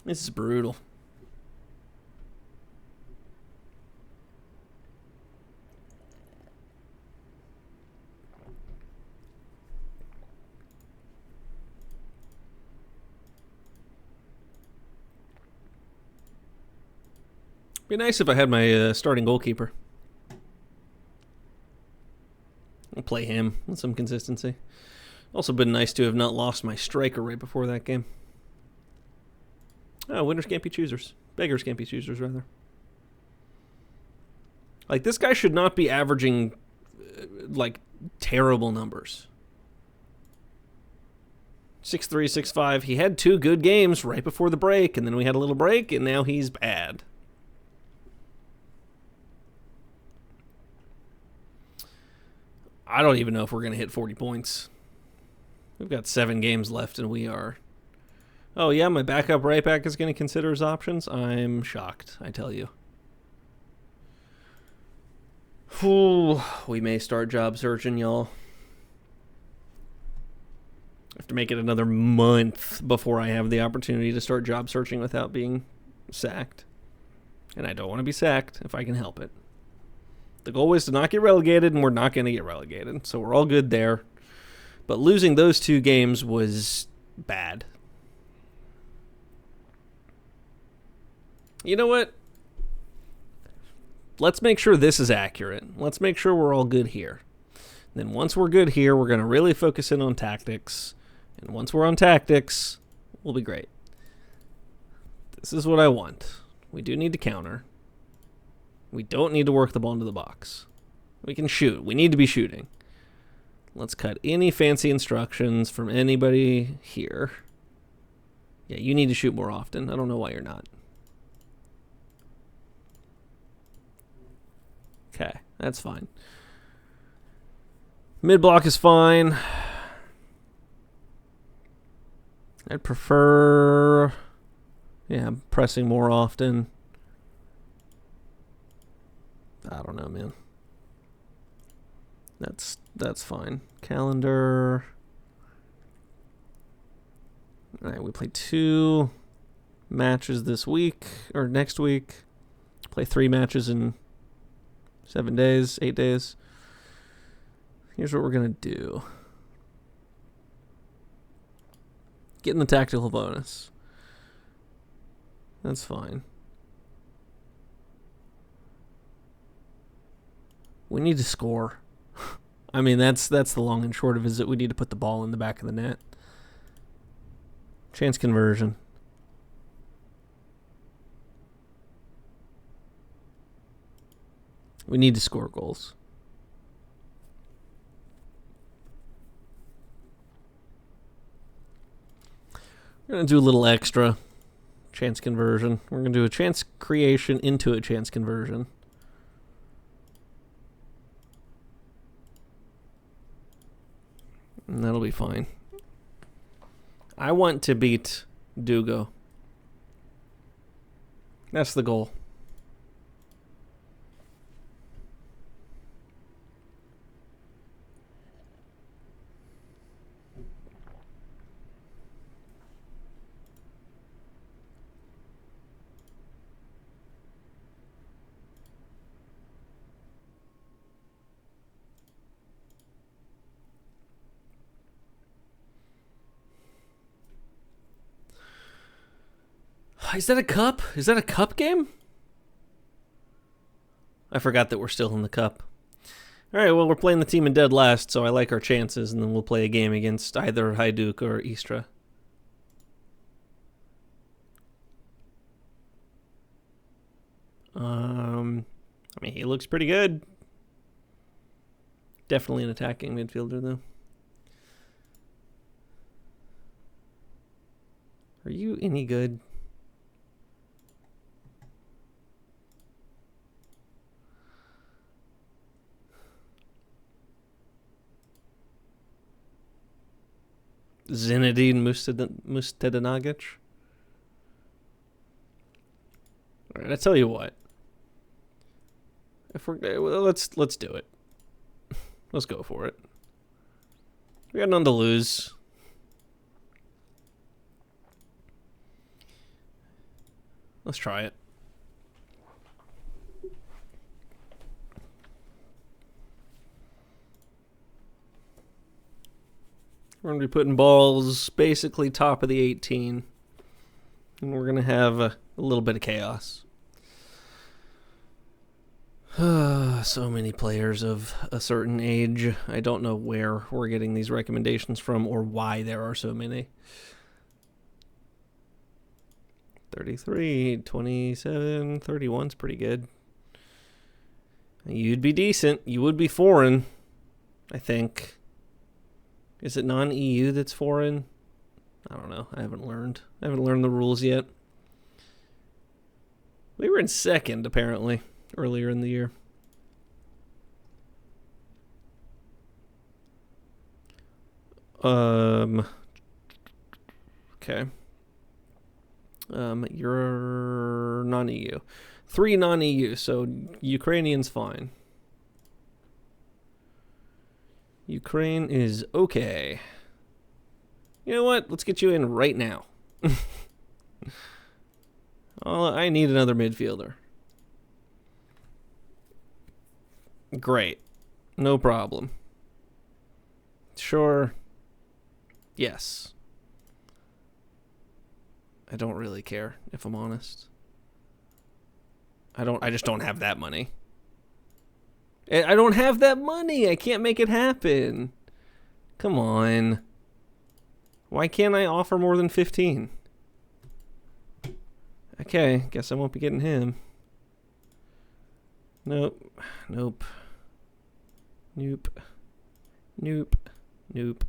This is brutal. Be nice if I had my starting goalkeeper. I'll play him with some consistency. Also been nice to have not lost my striker right before that game. Oh, winners can't be choosers. Beggars can't be choosers, rather. Like, this guy should not be averaging, like, terrible numbers. 6'3", 6'5". He had 2 good games right before the break, and then we had a little break, and now he's bad. I don't even know if we're going to hit 40 points. We've got 7 games left, and we are... Oh, yeah, my backup right back is going to consider his options? I'm shocked, I tell you. Ooh, we may start job searching, y'all. I have to make it another month before I have the opportunity to start job searching without being sacked. And I don't want to be sacked if I can help it. The goal is to not get relegated, and we're not going to get relegated, so we're all good there. But losing those 2 games was bad. You know what? Let's make sure this is accurate. Let's make sure we're all good here. Then once we're good here, we're going to really focus in on tactics. And once we're on tactics, we'll be great. This is what I want. We do need to counter. We don't need to work the ball into the box. We can shoot. We need to be shooting. Let's cut any fancy instructions from anybody here. Yeah, you need to shoot more often. I don't know why you're not. Okay, that's fine. Mid block is fine. I'd prefer, yeah, pressing more often. I don't know, man. That's fine. Calendar. All right, we play 2 matches this week or next week. Play 3 matches in 7 days, 8 days. Here's what we're gonna do. Getting the tactical bonus. That's fine. We need to score. I mean, that's the long and short of it, is that we need to put the ball in the back of the net. Chance conversion. We need to score goals. We're going to do a little extra chance conversion. We're going to do a chance creation into a chance conversion. And that'll be fine. I want to beat Dugo. That's the goal. Is that a cup? Is that a cup game? I forgot that we're still in the cup. All right, well, we're playing the team in dead last, so I like our chances, and then we'll play a game against either Hajduk or Istra. I mean, he looks pretty good. Definitely an attacking midfielder, though. Are you any good? Zinedine Mustadanagic. All right, I tell you what. If we're let's do it. Let's go for it. We got none to lose. Let's try it. We're going to be putting balls basically top of the 18. And we're going to have a little bit of chaos. So many players of a certain age. I don't know where we're getting these recommendations from or why there are so many. 33, 27, 31's pretty good. You'd be decent. You would be foreign, I think. Is it non-EU that's foreign? I don't know. I haven't learned the rules yet. We were in second, apparently, earlier in the year. Okay. You're non-EU. 3 non-EU, so Ukrainian's fine. Ukraine is okay. You know what? Let's get you in right now. I need another midfielder. Great. No problem. Sure. Yes. I don't really care, if I'm honest. I just don't have that money. I don't have that money. I can't make it happen. Come on. Why can't I offer more than 15? Okay, guess I won't be getting him. Nope. Nope. Nope. Nope.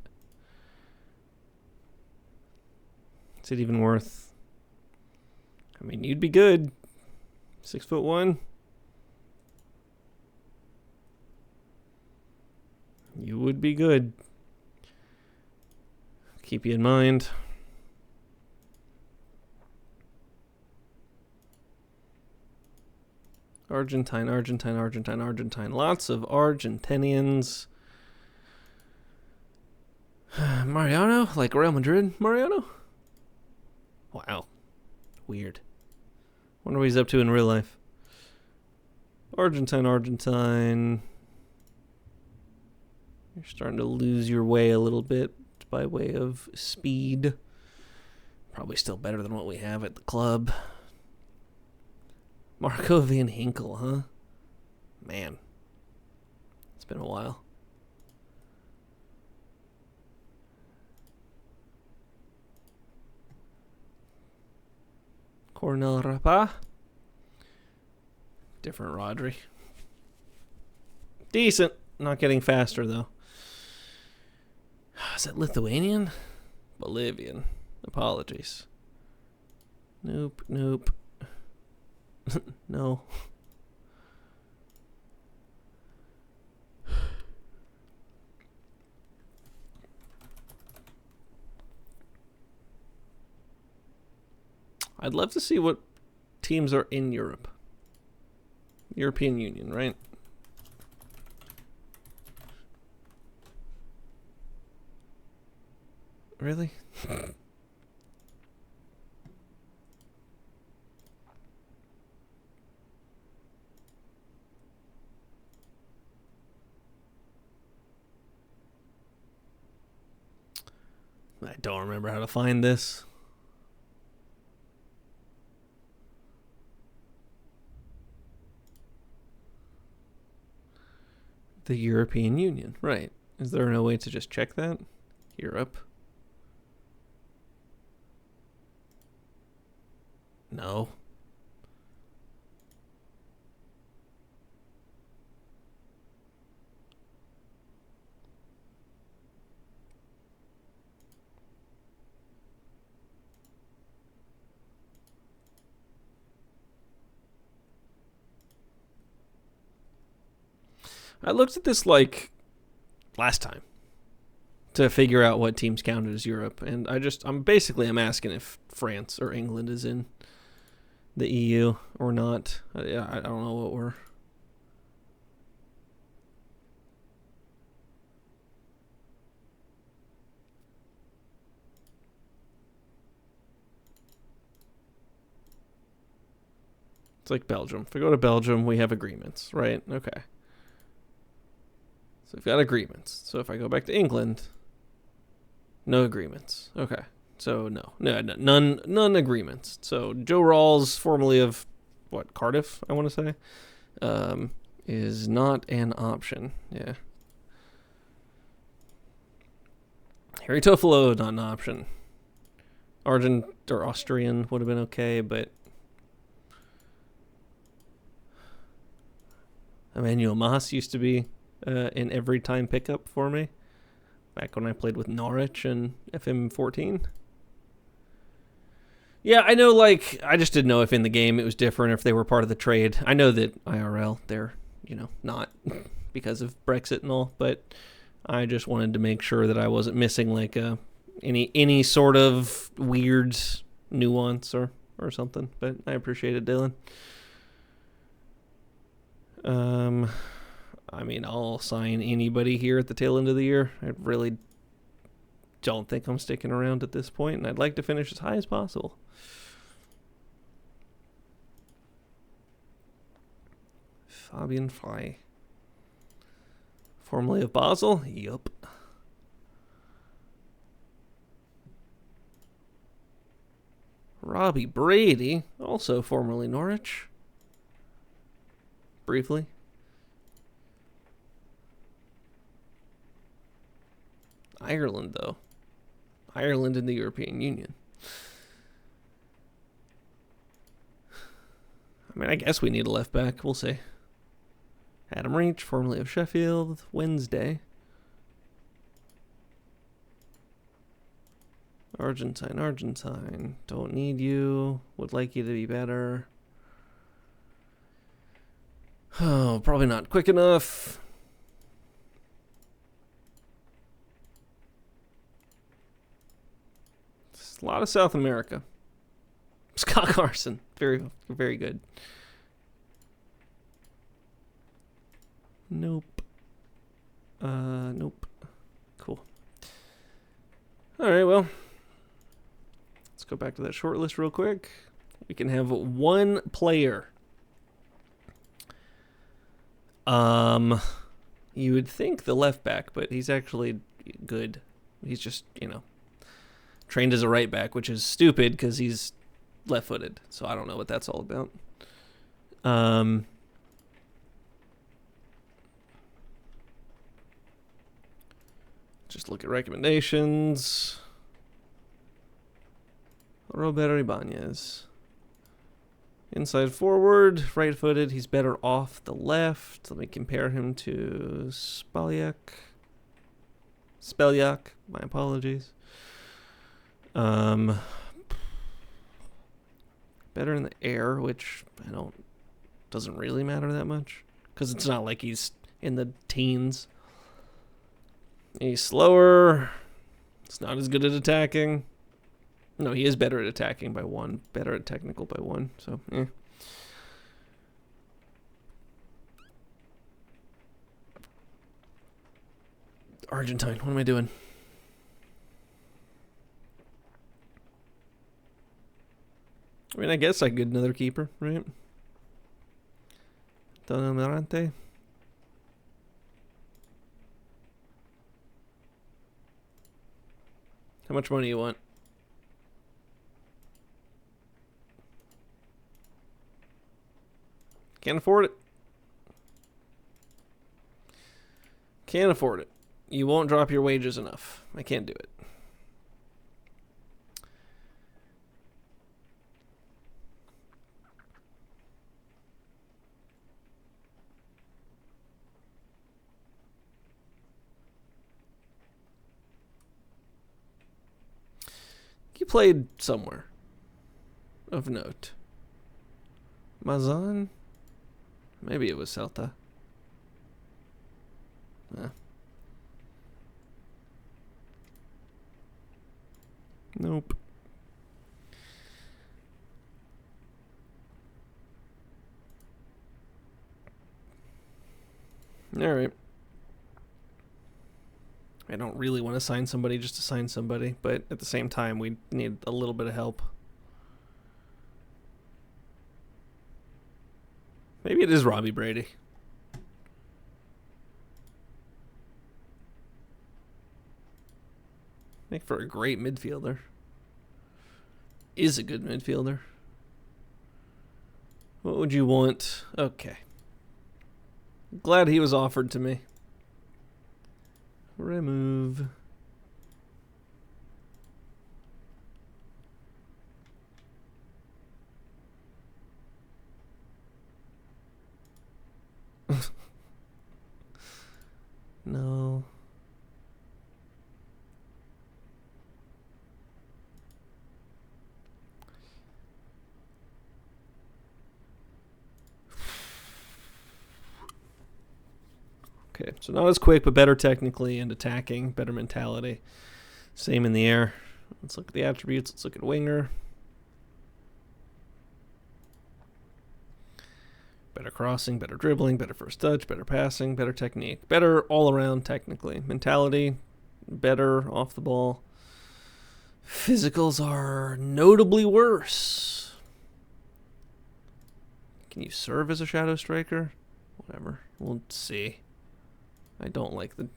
Is it even worth? I mean, you'd be good. 6'1". You would be good. Keep you in mind. Argentine. Lots of Argentinians. Mariano? Like Real Madrid? Mariano? Wow. Weird. Wonder what he's up to in real life. Argentine. You're starting to lose your way a little bit by way of speed. Probably still better than what we have at the club. Marco Van Hinkel, huh? Man. It's been a while. Cornel Rapa. Different Rodri. Decent. Not getting faster, though. Is that Lithuanian? Bolivian. Apologies. Nope. No. I'd love to see what teams are in Europe. European Union, right? Really? I don't remember how to find this. The European Union, right. Is there no way to just check that? Europe. No. I looked at this like last time to figure out what teams counted as Europe, and I'm asking if France or England is in the EU or not. I don't know what we're. It's like Belgium. If we go to Belgium, we have agreements, right? Okay. So we've got agreements. So if I go back to England, no agreements. Okay. So none agreements. So Joe Rawls, formerly of Cardiff, I want to say, is not an option. Yeah. Harry Toffolo, not an option. Austrian would have been okay, but Emmanuel Mas used to be in every time pickup for me back when I played with Norwich and FM14. Yeah, I know, I just didn't know if in the game it was different, if they were part of the trade. I know that IRL, they're, not because of Brexit and all, but I just wanted to make sure that I wasn't missing, any sort of weird nuance or something, but I appreciate it, Dylan. I'll sign anybody here at the tail end of the year. I really don't think I'm sticking around at this point, and I'd like to finish as high as possible. Fabian Frey. Formerly of Basel? Yup. Robbie Brady, also formerly Norwich. Briefly. Ireland, though. Ireland in the European Union. I guess we need a left back. We'll see. Adam Reach, formerly of Sheffield, Wednesday. Argentine. Don't need you. Would like you to be better. Oh, probably not quick enough. It's a lot of South America. Scott Carson. Very, very good. Nope. Nope. Cool. All right, well. Let's go back to that short list real quick. We can have one player. You would think the left back, but he's actually good. He's just, trained as a right back, which is stupid because he's left-footed. So I don't know what that's all about. Just look at recommendations. Roberto Ibanez. Inside forward, right-footed. He's better off the left. Let me compare him to Spelyak. My apologies. Better in the air, which doesn't really matter that much because it's not like he's in the teens. He's slower. It's not as good at attacking. No, he is better at attacking by 1. Better at technical by 1. So, Argentine. What am I doing? I mean, I guess I get another keeper, right? Don Almirante. How much money you want? Can't afford it. Can't afford it. You won't drop your wages enough. I can't do it. You played somewhere of note. Mazan? Maybe it was Celta. Nope. All right. I don't really want to sign somebody just to sign somebody, but at the same time, we need a little bit of help. Maybe it is Robbie Brady. Make for a great midfielder. Is a good midfielder. What would you want? Okay. Glad he was offered to me. Remove. No. Okay, so not as quick, but better technically and attacking, better mentality. Same in the air. Let's look at the attributes. Let's look at winger. Better crossing, better dribbling, better first touch, better passing, better technique. Better all around technically. Mentality, better off the ball. Physicals are notably worse. Can you serve as a shadow striker? Whatever. We'll see. I don't like the...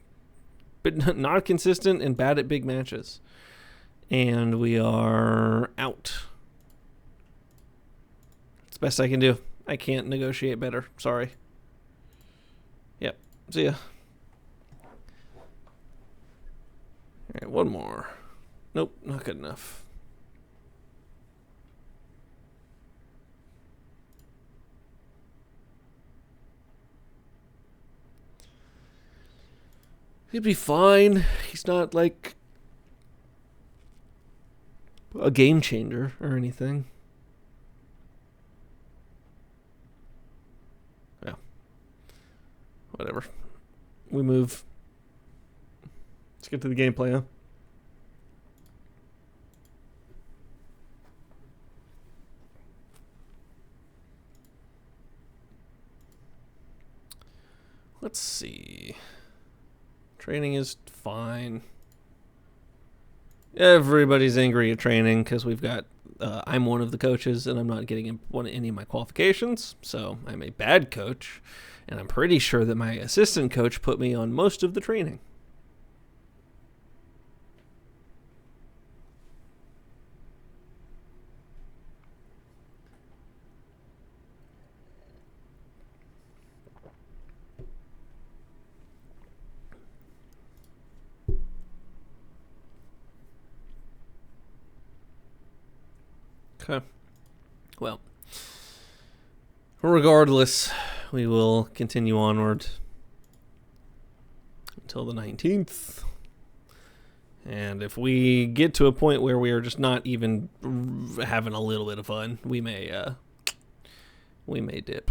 But not consistent and bad at big matches. And we are out. It's the best I can do. I can't negotiate better. Sorry. Yep. See ya. Alright, one more. Nope, not good enough. He'd be fine. He's not like a game changer or anything. Yeah. Whatever. We move. Let's get to the gameplay, huh? Let's see. Training is fine. Everybody's angry at training because we've got... I'm one of the coaches, and I'm not getting any of my qualifications, so I'm a bad coach, and I'm pretty sure that my assistant coach put me on most of the training. Okay. Well, regardless, we will continue onward until the 19th. And if we get to a point where we are just not even having a little bit of fun, we may dip.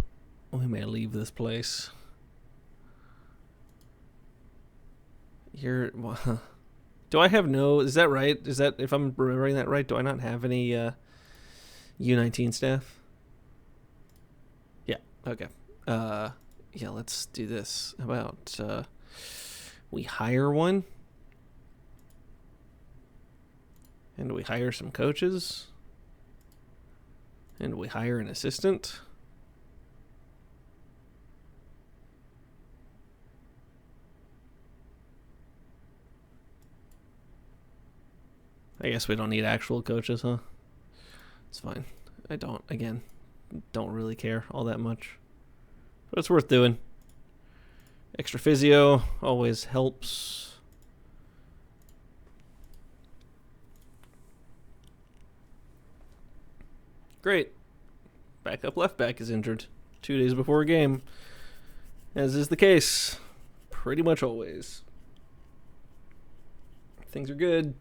We may leave this place. Do I have no... Is that right? Is that... If I'm remembering that right, do I not have any U19 staff? Yeah, okay. Yeah, let's do this. How about we hire one? And we hire some coaches? And we hire an assistant? I guess we don't need actual coaches, huh? It's fine. I don't really care all that much. But it's worth doing. Extra physio always helps. Great. Backup left back is injured 2 days before a game. As is the case. Pretty much always. Things are good.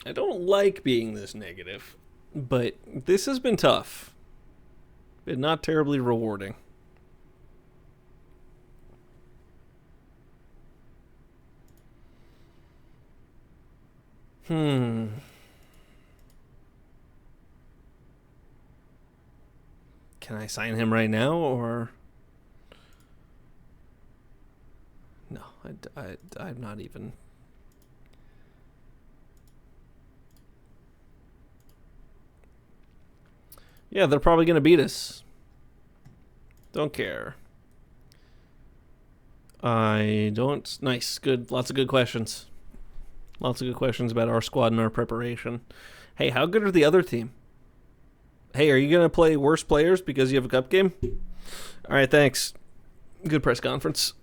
I don't like being this negative, but this has been tough. Been not terribly rewarding. Can I sign him right now, or... No, I'm not even... Yeah, they're probably going to beat us. Don't care. I don't... Nice. Good. Lots of good questions. Lots of good questions about our squad and our preparation. Hey, how good are the other team? Hey, are you going to play worse players because you have a cup game? All right, thanks. Good press conference.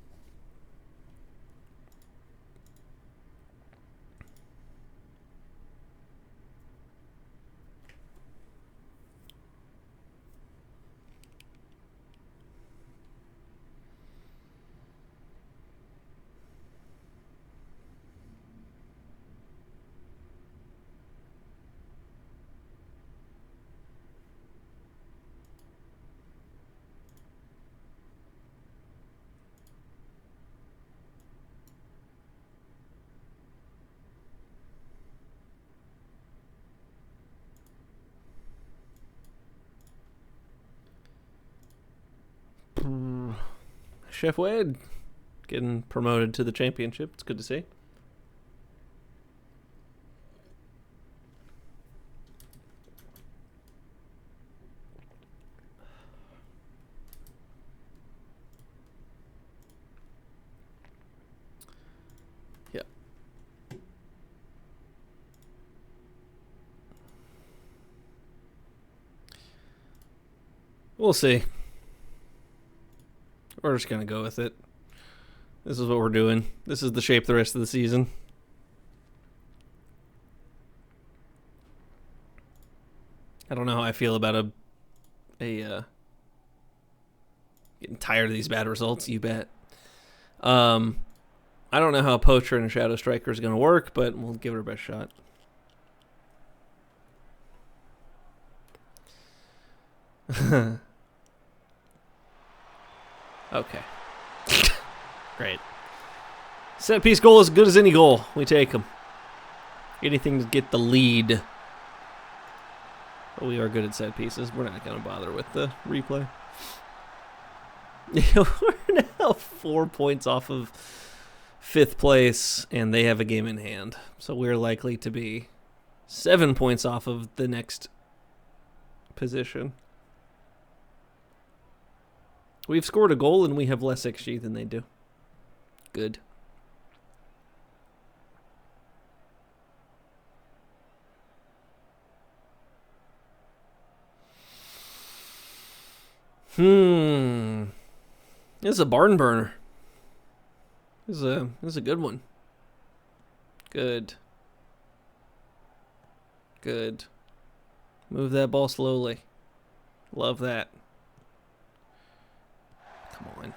Chef Wade getting promoted to the championship. It's good to see. Yeah. We'll see. We're just going to go with it. This is what we're doing. This is the shape the rest of the season. I don't know how I feel about a Getting tired of these bad results, you bet. I don't know how a Poacher and a Shadow Striker is going to work, but we'll give it our best shot. Okay. Great. Set piece goal is as good as any goal. We take them. Anything to get the lead. But we are good at set pieces. We're not going to bother with the replay. We're now 4 points off of 5th place, and they have a game in hand. So we're likely to be 7 points off of the next position. We've scored a goal, and we have less XG than they do. Good. This is a barn burner. This is a good one. Good. Good. Move that ball slowly. Love that. Come on.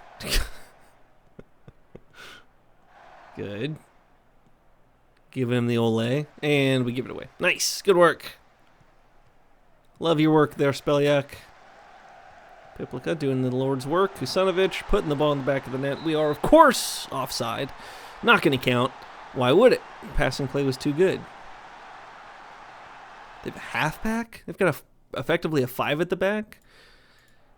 Good. Give him the ole, and we give it away. Nice. Good work. Love your work there, Spelyak. Piplica doing the Lord's work. Kusanovic putting the ball in the back of the net. We are, of course, offside. Not going to count. Why would it? Passing play was too good. They have a halfback? They've got effectively a 5 at the back?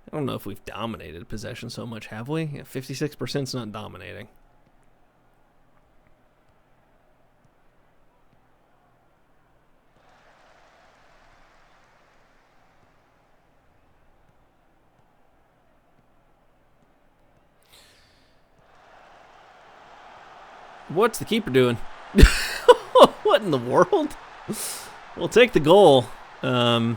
I don't know if we've dominated possession so much, have we? Yeah, 56% is not dominating. What's the keeper doing? What in the world? We'll take the goal. I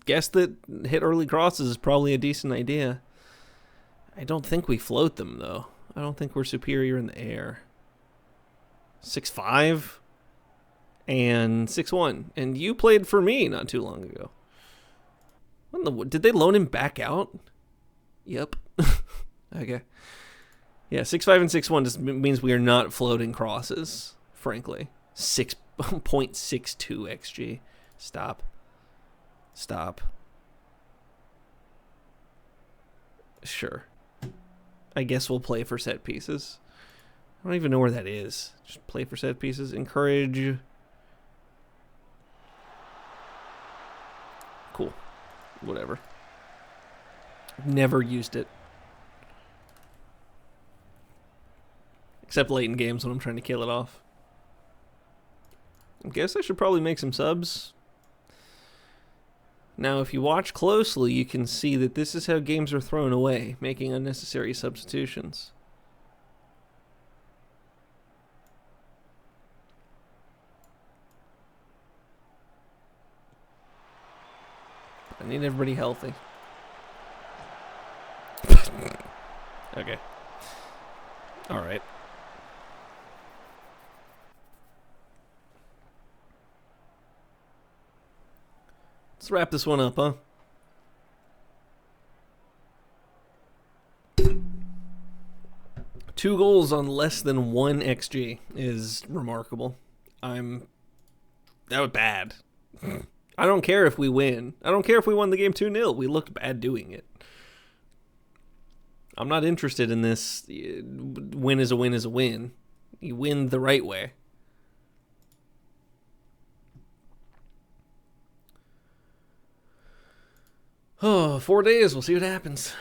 guess that hit early crosses is probably a decent idea. I don't think we float them, though. I don't think we're superior in the air. 6'5" and 6'1". And you played for me not too long ago. Did they loan him back out? Yep. Okay. Yeah, 6'5" and 6'1" just means we are not floating crosses, frankly. 6.62 XG. Stop. Sure. I guess we'll play for set pieces. I don't even know where that is. Just play for set pieces. Encourage. Cool. Whatever. Never used it. Except late in games when I'm trying to kill it off. I guess I should probably make some subs. Now, if you watch closely, you can see that this is how games are thrown away, making unnecessary substitutions. I need everybody healthy. Okay. All right. Let's wrap this one up, huh? Two goals on less than 1 XG is remarkable. That was bad. I don't care if we win. I don't care if we won the game 2-0. We looked bad doing it. I'm not interested in this. Win is a win is a win. You win the right way. Oh, 4 days. We'll see what happens.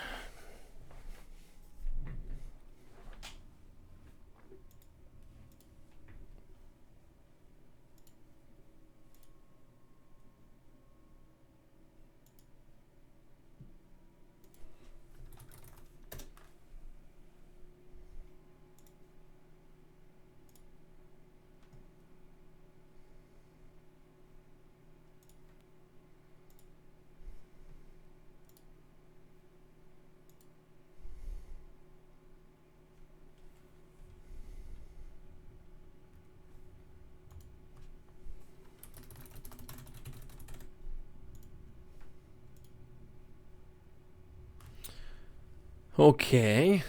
Okay.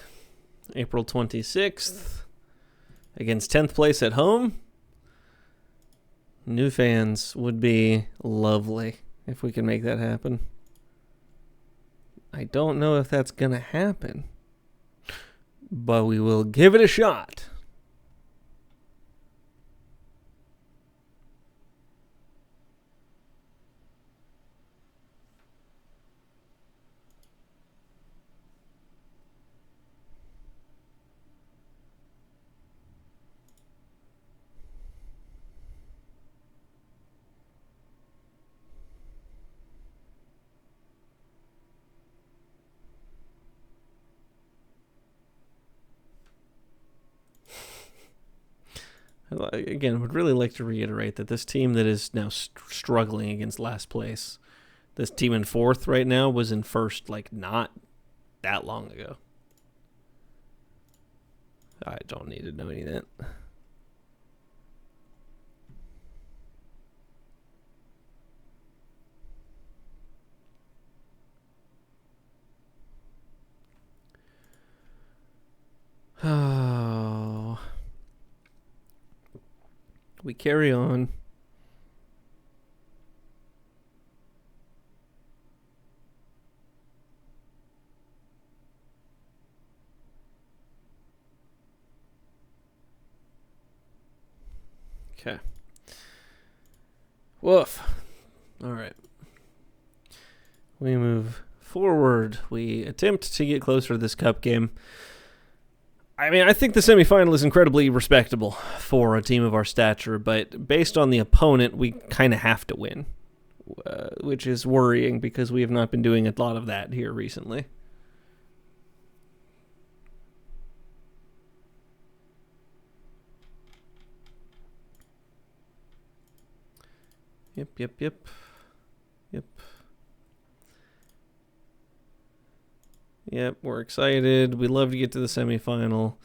April 26th. Against 10th place at home. New fans would be lovely if we can make that happen. I don't know if that's going to happen, but we will give it a shot. Again, I would really like to reiterate that this team that is now struggling against last place, this team in fourth right now, was in first like not that long ago. I don't need to know any of that. Oh. We carry on. Okay. Woof. All right. We move forward. We attempt to get closer to this cup game. I mean, I think the semifinal is incredibly respectable for a team of our stature, but based on the opponent, we kind of have to win, which is worrying because we have not been doing a lot of that here recently. Yep. Yep, we're excited. We love to get to the semifinal.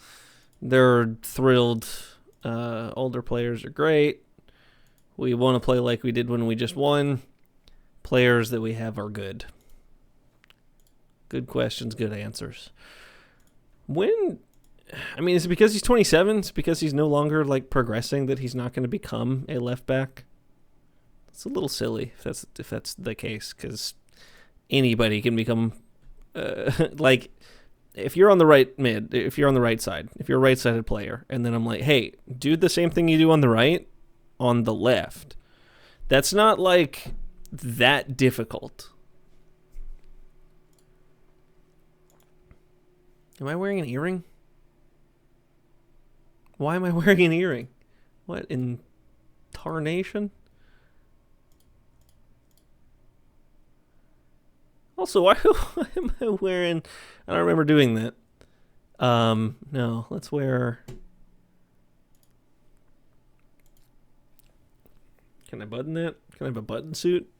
They're thrilled. Older players are great. We want to play like we did when we just won. Players that we have are good. Good questions, good answers. Is it because he's 27? Is it because he's no longer like progressing that he's not going to become a left back? It's a little silly if that's the case, because anybody can become like, if you're on the right mid, if you're on the right side, if you're a right-sided player, and then I'm like, hey, do the same thing you do on the right, on the left. That's not like that difficult. Am I wearing an earring? Why am I wearing an earring? What in tarnation? Also, why am I wearing... I don't remember doing that. No, let's wear... Can I button that? Can I have a button suit?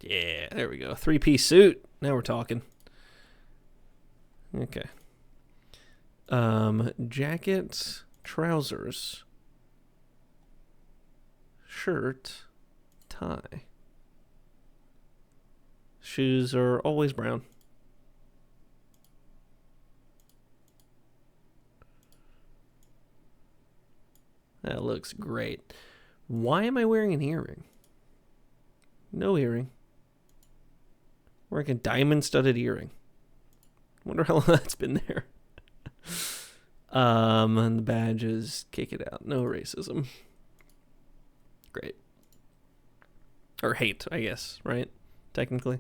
Yeah, there we go. 3-piece suit. Now we're talking. Okay. Jacket, trousers, shirt, tie. Shoes are always brown. That looks great. Why am I wearing an earring? No earring. Wearing a diamond-studded earring. Wonder how long that's been there. And the badges, kick it out. No racism. Great. Or hate, I guess, right? Technically.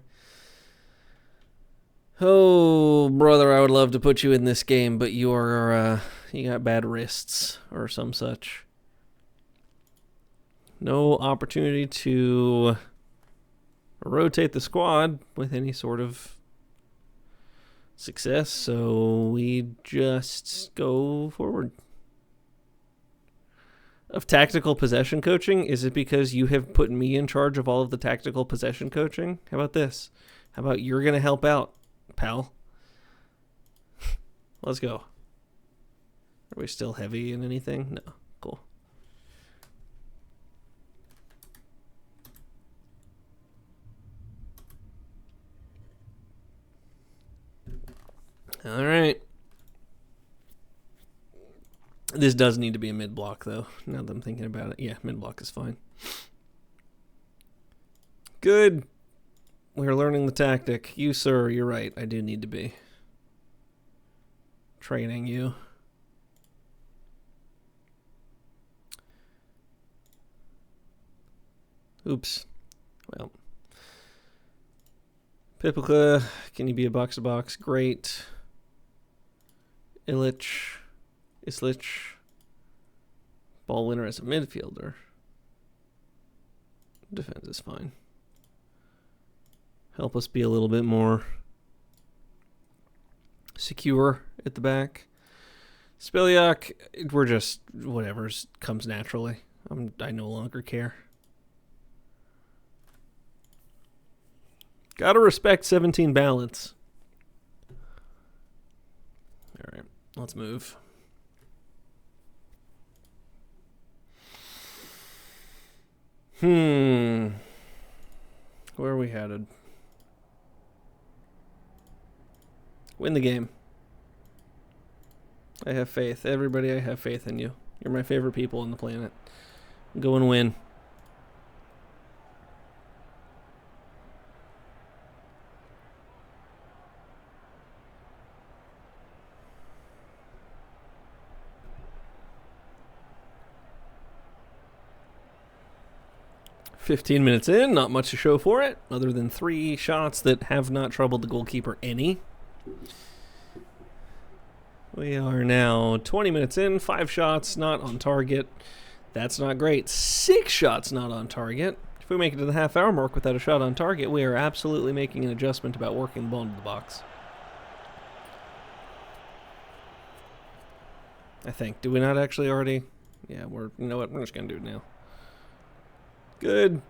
Oh, brother, I would love to put you in this game, but you got bad wrists or some such. No opportunity to rotate the squad with any sort of success, so we just go forward. Of tactical possession coaching, is it because you have put me in charge of all of the tactical possession coaching? How about this? How about you're going to help out, pal? Let's go. Are we still heavy in anything? No. Cool. All right. This does need to be a mid block, though, now that I'm thinking about it. Yeah, mid block is fine. Good. We're learning the tactic. You, sir, you're right. I do need to be training you. Oops. Well. Pipica, can you be a box-to-box? Great. Illich. Islich. Ball winner as a midfielder. Defense is fine. Help us be a little bit more secure at the back. Spiliak, we're just whatever comes naturally. I no longer care. Gotta respect 17 balance. All right, let's move. Where are we headed? Win the game. I have faith. Everybody, I have faith in you. You're my favorite people on the planet. Go and win. "15 minutes in, not much to show for it, other than 3 shots that have not troubled the goalkeeper any. We are now 20 minutes in, 5 shots not on target. That's not great. 6 shots not on target. If we make it to the half-hour mark without a shot on target, we are absolutely making an adjustment about working the ball into the box. I think. Do we not actually already? Yeah, you know what? We're just going to do it now. Good.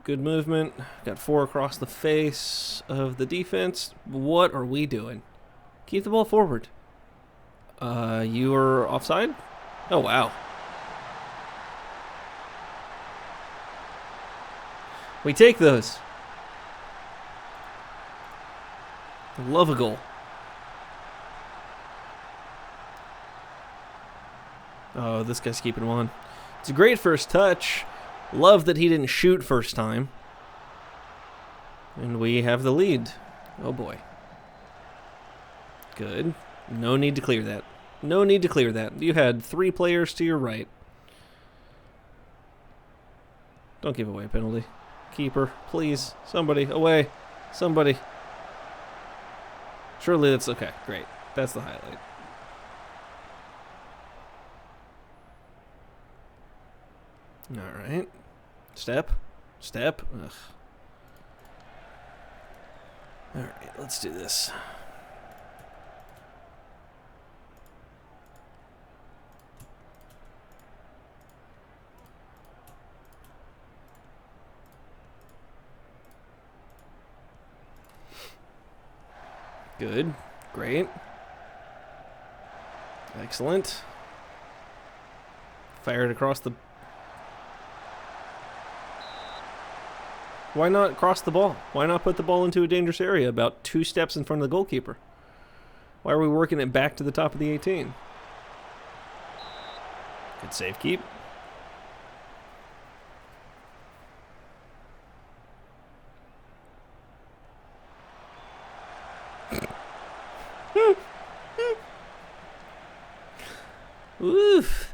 Good movement. Got 4 across the face of the defense. What are we doing? Keep the ball forward. You are offside? Oh, wow. We take those. I love a goal. Oh, this guy's keeping one. It's a great first touch. Love that he didn't shoot first time. And we have the lead. Oh, boy. Good. No need to clear that. No need to clear that. You had 3 players to your right. Don't give away a penalty. Keeper, please. Somebody, away. Somebody. Surely that's okay. Great. That's the highlight. All right. Step. Step. Ugh. All right, let's do this. Good. Great. Excellent. Fired across the... Why not cross the ball? Why not put the ball into a dangerous area about 2 steps in front of the goalkeeper? Why are we working it back to the top of the 18? Good save keep. Oof.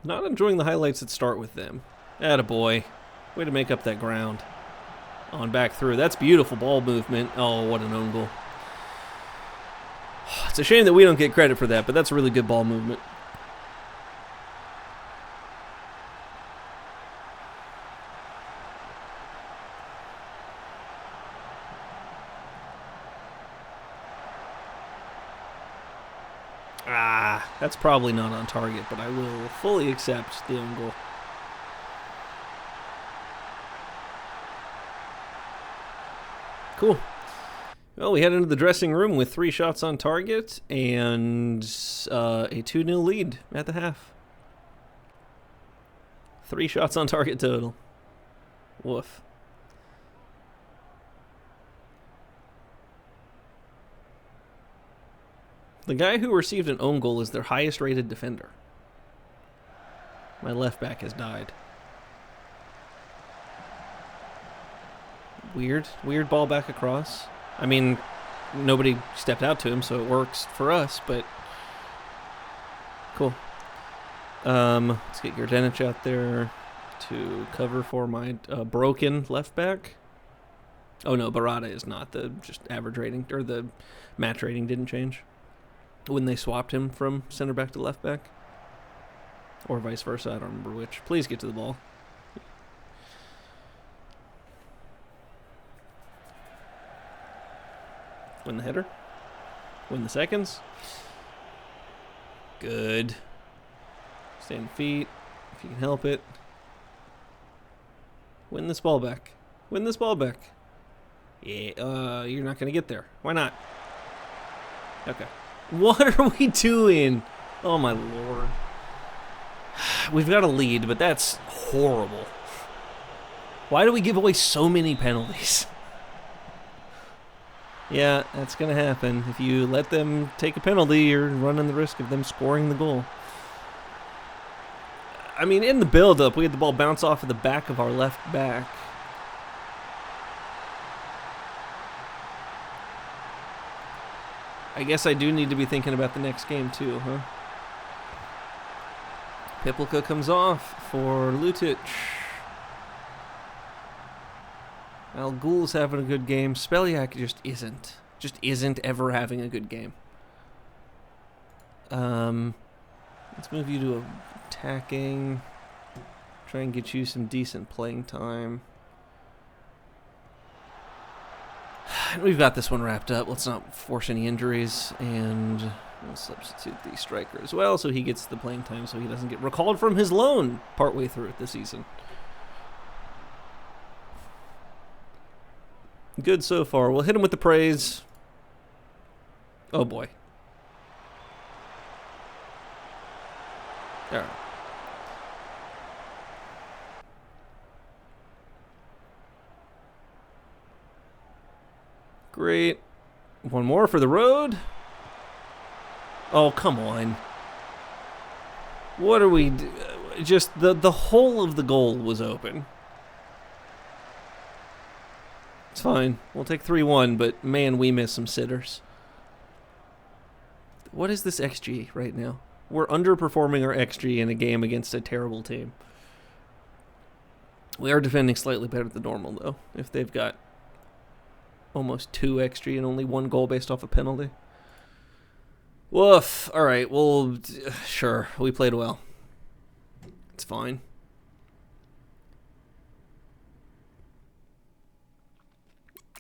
Not enjoying the highlights that start with them. Attaboy. Way to make up that ground. On back through. That's beautiful ball movement. Oh, what an own goal. It's a shame that we don't get credit for that, but that's a really good ball movement. That's probably not on target, but I will fully accept the own goal. Cool. Well, we head into the dressing room with 3 shots on target and a 2-0 lead at the half. 3 shots on target total. Woof. The guy who received an own goal is their highest rated defender. My left back has died. Weird ball back across. I mean, nobody stepped out to him, so it works for us, but cool. Let's get Gordanic out there to cover for my broken left back. Oh no, Barada is not. The just average rating, or the match rating didn't change when they swapped him from center back to left back. Or vice versa, I don't remember which. Please get to the ball. Win the header. Win the seconds. Good. Stand feet, if you can help it. Win this ball back. Win this ball back. Yeah, you're not going to get there. Why not? Okay. What are we doing? Oh, my Lord. We've got a lead, but that's horrible. Why do we give away so many penalties? Yeah, that's going to happen. If you let them take a penalty, you're running the risk of them scoring the goal. I mean, in the build-up, we had the ball bounce off of the back of our left back. I guess I do need to be thinking about the next game, too, huh? Pipelka comes off for Lutic. Al Ghul's having a good game. Speliak just isn't. Just isn't ever having a good game. Let's move you to attacking. Try and get you some decent playing time. We've got this one wrapped up. Let's not force any injuries. And we'll substitute the striker as well so he gets the playing time so he doesn't get recalled from his loan partway through it this season. Good so far. We'll hit him with the praise. Oh, boy. All right. Great. One more for the road. Oh, come on. What are we... Just the whole of the goal was open. It's fine. We'll take 3-1, but man, we miss some sitters. What is this XG right now? We're underperforming our XG in a game against a terrible team. We are defending slightly better than normal, though, if they've got almost 2 XG and only 1 goal based off a penalty. Woof. All right, well, sure, we played well. It's fine.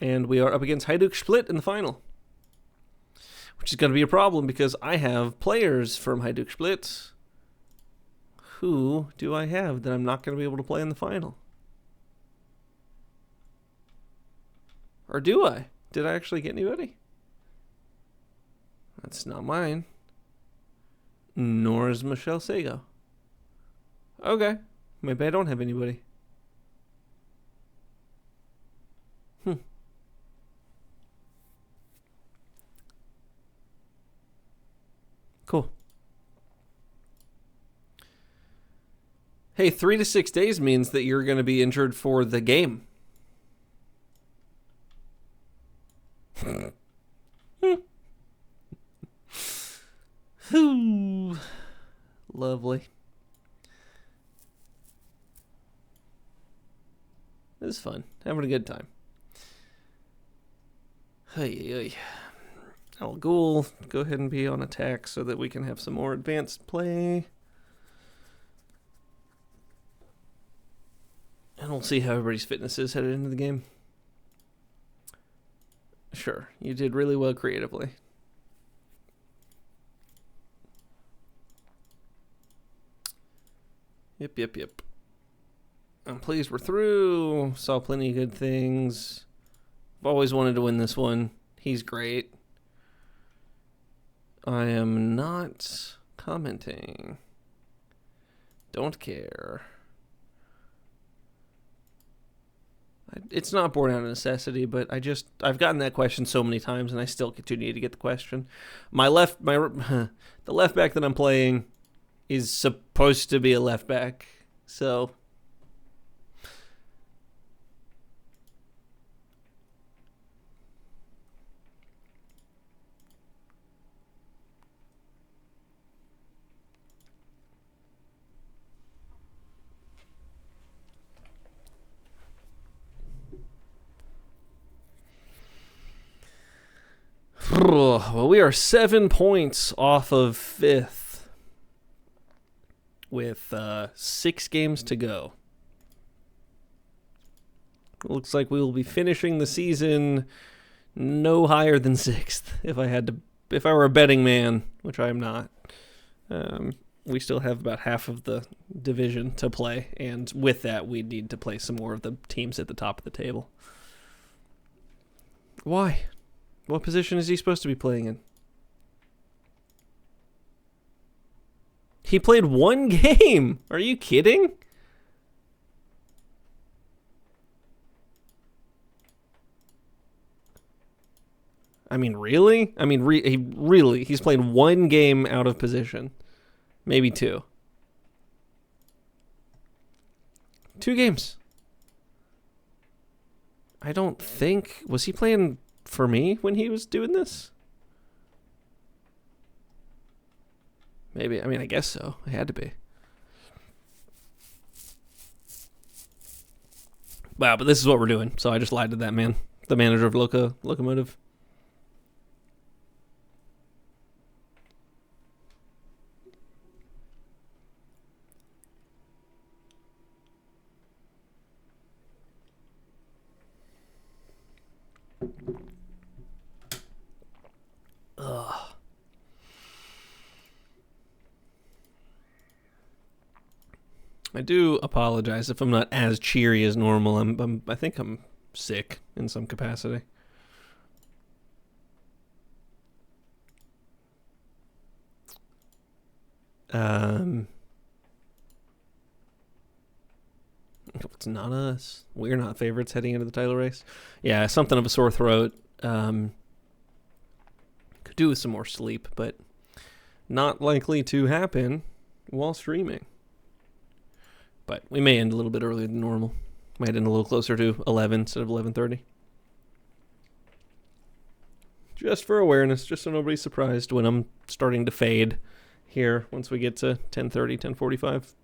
And we are up against Hajduk Split in the final. Which is going to be a problem because I have players from Hajduk Split. Who do I have that I'm not going to be able to play in the final? Or do I? Did I actually get anybody? That's not mine. Nor is Michelle Sago. Okay. Maybe I don't have anybody. Cool. Hey, 3 to 6 days means that you're going to be injured for the game. Lovely. It was fun. Having a good time. Hey. Al Ghul, go ahead and be on attack so that we can have some more advanced play. And we'll see how everybody's fitness is headed into the game. Sure, you did really well creatively. Yep. I'm pleased we're through. Saw plenty of good things. I've always wanted to win this one. He's great. I am not commenting. Don't care. It's not born out of necessity, but I've gotten that question so many times, and I still continue to get the question. The left back that I'm playing is supposed to be a left back, so well, we are 7 points off of 5th with 6 games to go. It looks like we will be finishing the season no higher than 6th if I were a betting man, which I am not. We still have about half of the division to play, and with that, we need to play some more of the teams at the top of the table. Why? What position is he supposed to be playing in? He played 1 game. Are you kidding? I mean, really? I mean, he's played 1 game out of position. Maybe 2. 2 games. I don't think... Was he playing for me when he was doing this? Maybe. I mean, I guess so. It had to be. Wow, but this is what we're doing. So I just lied to that man. The manager of Locomotive. Ugh. I do apologize if I'm not as cheery as normal. I think I'm sick in some capacity. It's not us. We're not favorites heading into the title race. Yeah, something of a sore throat. Could do with some more sleep, but not likely to happen while streaming. But we may end a little bit earlier than normal. Might end a little closer to 11 instead of 11:30. Just for awareness, just so nobody's surprised when I'm starting to fade here once we get to 10:30, 10:45.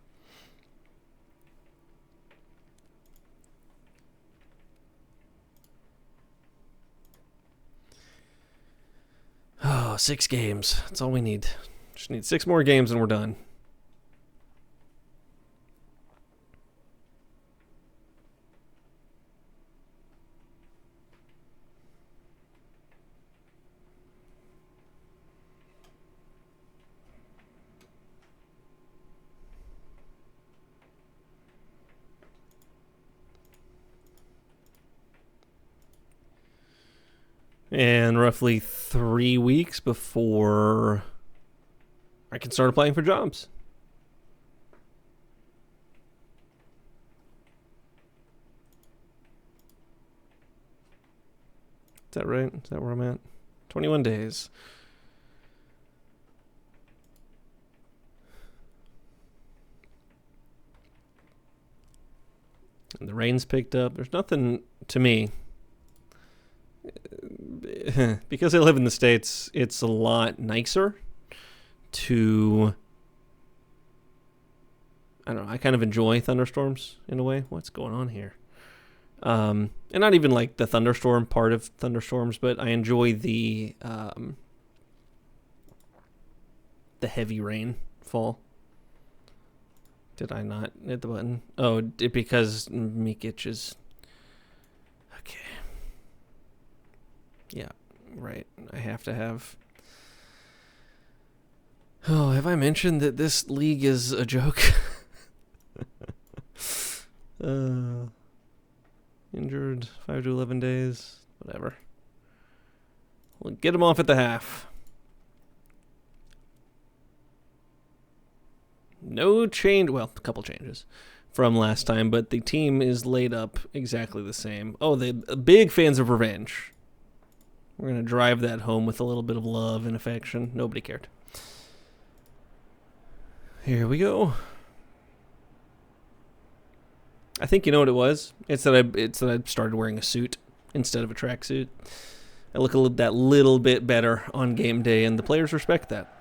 Oh, 6 games. That's all we need. Just need 6 more games and we're done. And roughly 3 weeks before I can start applying for jobs. Is that right? Is that where I'm at? 21 days. And the rain's picked up. There's nothing to me. Because I live in the States, it's a lot nicer to... I don't know, I kind of enjoy thunderstorms in a way. What's going on here? And not even like the thunderstorm part of thunderstorms, but I enjoy the heavy rainfall. Did I not hit the button? Oh, because Mikic is... Okay. Yeah, right. I have to have... Oh, have I mentioned that this league is a joke? Injured 5 to 11 days. Whatever. We'll get him off at the half. No change. Well, a couple changes. from last time, but the team is laid up exactly the same. Oh, they big fans of revenge. We're going to drive that home with a little bit of love and affection. Nobody cared. Here we go. I think you know what it was. It's that I started wearing a suit instead of a tracksuit. I look that little bit better on game day, and the players respect that.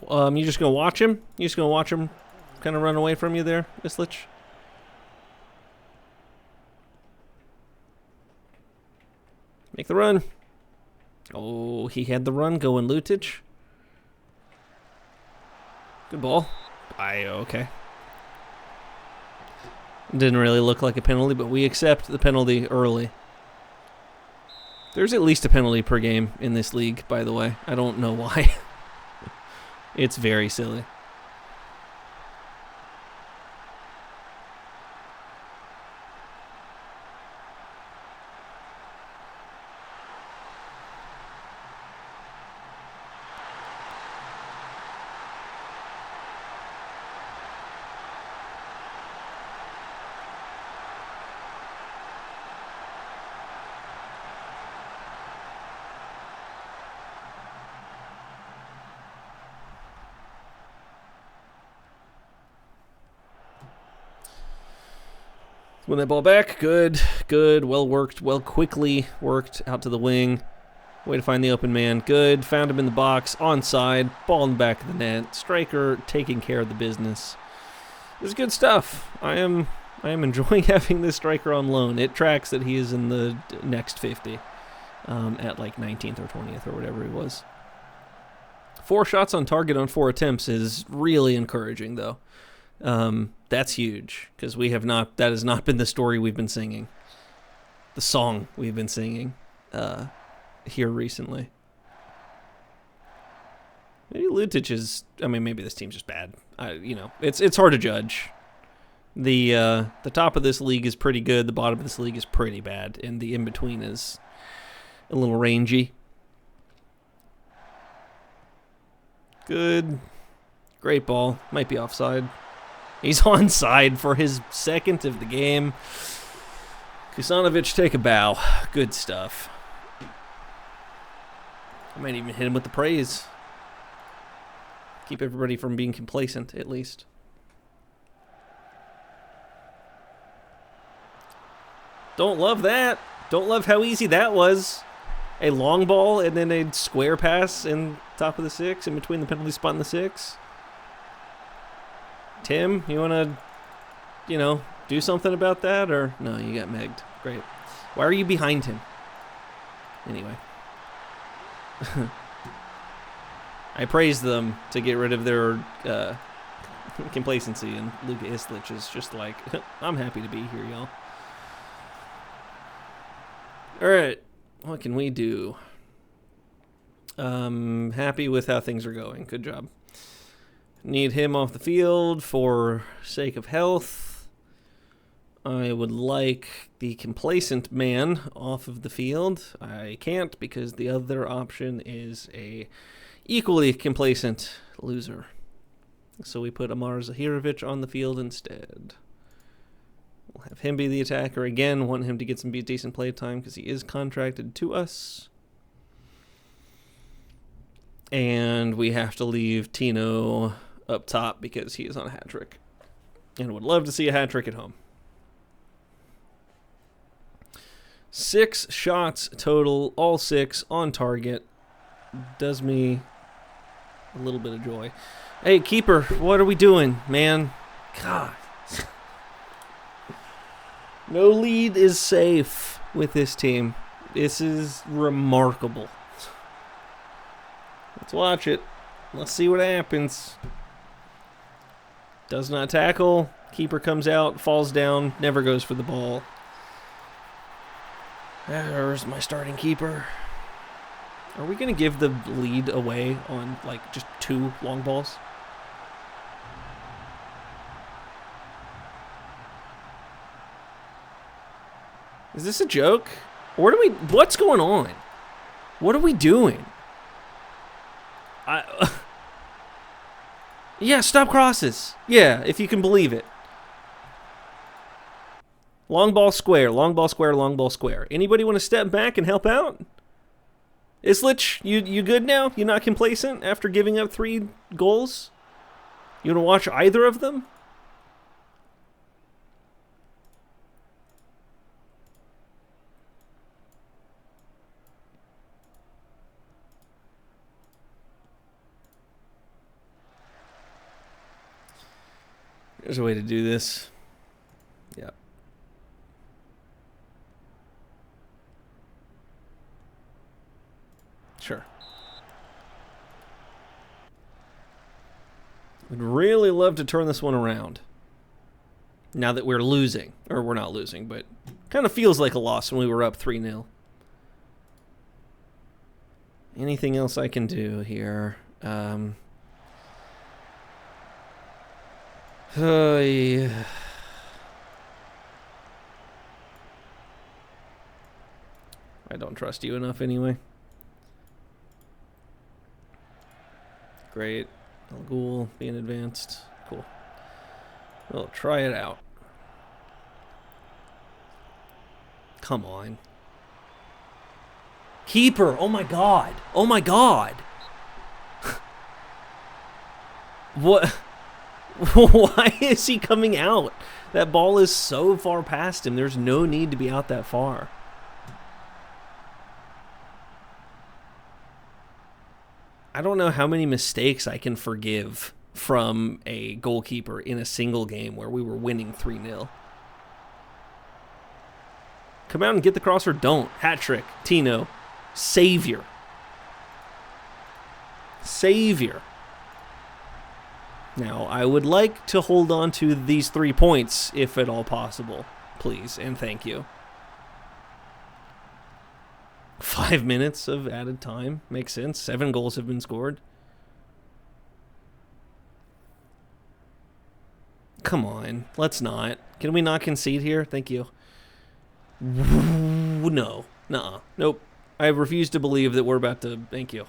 You just gonna watch him? You just gonna watch him kind of run away from you there, Islich? Make the run. Oh, he had the run going, Lutic. Good ball. Okay. Didn't really look like a penalty, but we accept the penalty early. There's at least a penalty per game in this league, by the way. I don't know why. It's very silly. Win that ball back. Good. Well worked. Well quickly worked out to the wing. Way to find the open man. Good. Found him in the box. Onside. Ball in the back of the net. Striker taking care of the business. It was good stuff. I am enjoying having this striker on loan. It tracks that he is in the next 50 at like 19th or 20th or whatever he was. 4 shots on target on 4 attempts is really encouraging, though. That's huge, because that has not been the story we've been singing. The song we've been singing here recently. Maybe Lutic is, maybe this team's just bad. It's hard to judge. The top of this league is pretty good, the bottom of this league is pretty bad, and the in-between is a little rangy. Good. Great ball. Might be offside. He's onside for his second of the game. Kusanovic, take a bow. Good stuff. I might even hit him with the praise. Keep everybody from being complacent, at least. Don't love that. Don't love how easy that was. A long ball and then a square pass in top of the 6, in between the penalty spot and the 6. Tim, you want to, do something about that? Or no, you got megged. Great. Why are you behind him? Anyway. I praised them to get rid of their complacency, and Luka Islich is just like, I'm happy to be here, y'all. All right. What can we do? Happy with how things are going. Good job. Need him off the field for sake of health. I would like the complacent man off of the field. I can't, because the other option is a equally complacent loser. So we put Amar Zahirovic on the field instead. We'll have him be the attacker again. Want him to get some decent play time because he is contracted to us. And we have to leave Tino up top because he is on a hat trick. And would love to see a hat trick at home. 6 shots total, all 6 on target. Does me a little bit of joy. Hey, keeper, what are we doing, man? God. No lead is safe with this team. This is remarkable. Let's watch it. Let's see what happens. Does not tackle. Keeper comes out, falls down, never goes for the ball. There's my starting keeper. Are we going to give the lead away on, just 2 long balls? Is this a joke? What's going on? What are we doing? Yeah, stop crosses. Yeah, if you can believe it. Long ball square, long ball square, long ball square. Anybody want to step back and help out? Islich, you good now? You not complacent after giving up 3 goals? You want to watch either of them? There's a way to do this. Yeah. Sure. Would really love to turn this one around. Now that we're losing. Or we're not losing, but kind of feels like a loss when we were up 3-0. Anything else I can do here? Yeah. I don't trust you enough anyway. Great. Al Ghul being advanced. Cool. We'll try it out. Come on. Keeper! Oh my god! Oh my god! What? Why is he coming out? That ball is so far past him. There's no need to be out that far. I don't know how many mistakes I can forgive from a goalkeeper in a single game where we were winning 3-0. Come out and get the cross or don't. Hat trick. Tino. Savior. Savior. Now, I would like to hold on to these 3 points, if at all possible. Please, and thank you. 5 minutes of added time. Makes sense. 7 goals have been scored. Come on. Let's not. Can we not concede here? Thank you. No. Nuh-uh. Nope. I refuse to believe that we're about to... Thank you.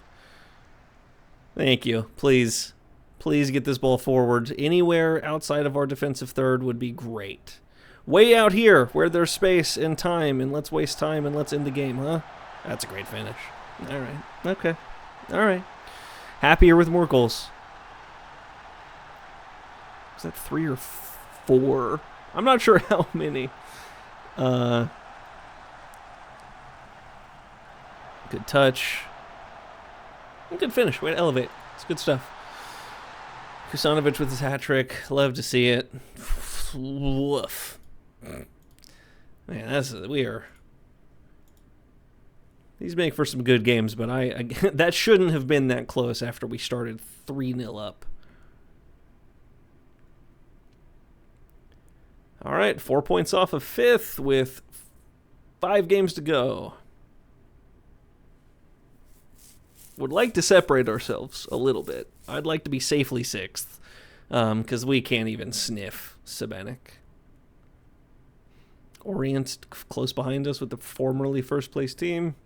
Thank you. Please. Please get this ball forward. Anywhere outside of our defensive third would be great. Way out here where there's space and time, and let's waste time and let's end the game, huh? That's a great finish. All right. Okay. All right. Happier with more goals. Is that 3 or 4? I'm not sure how many. Good touch. Good finish. Way to elevate. It's good stuff. Kusanovic with his hat trick. Love to see it. Woof. Man, we are... These make for some good games, but I that shouldn't have been that close after we started 3-0 up. All right, 4 points off of 5th with 5 games to go. Would like to separate ourselves a little bit. I'd like to be safely 6th, because we can't even sniff Sabanek. Orient close behind us with the formerly first-place team.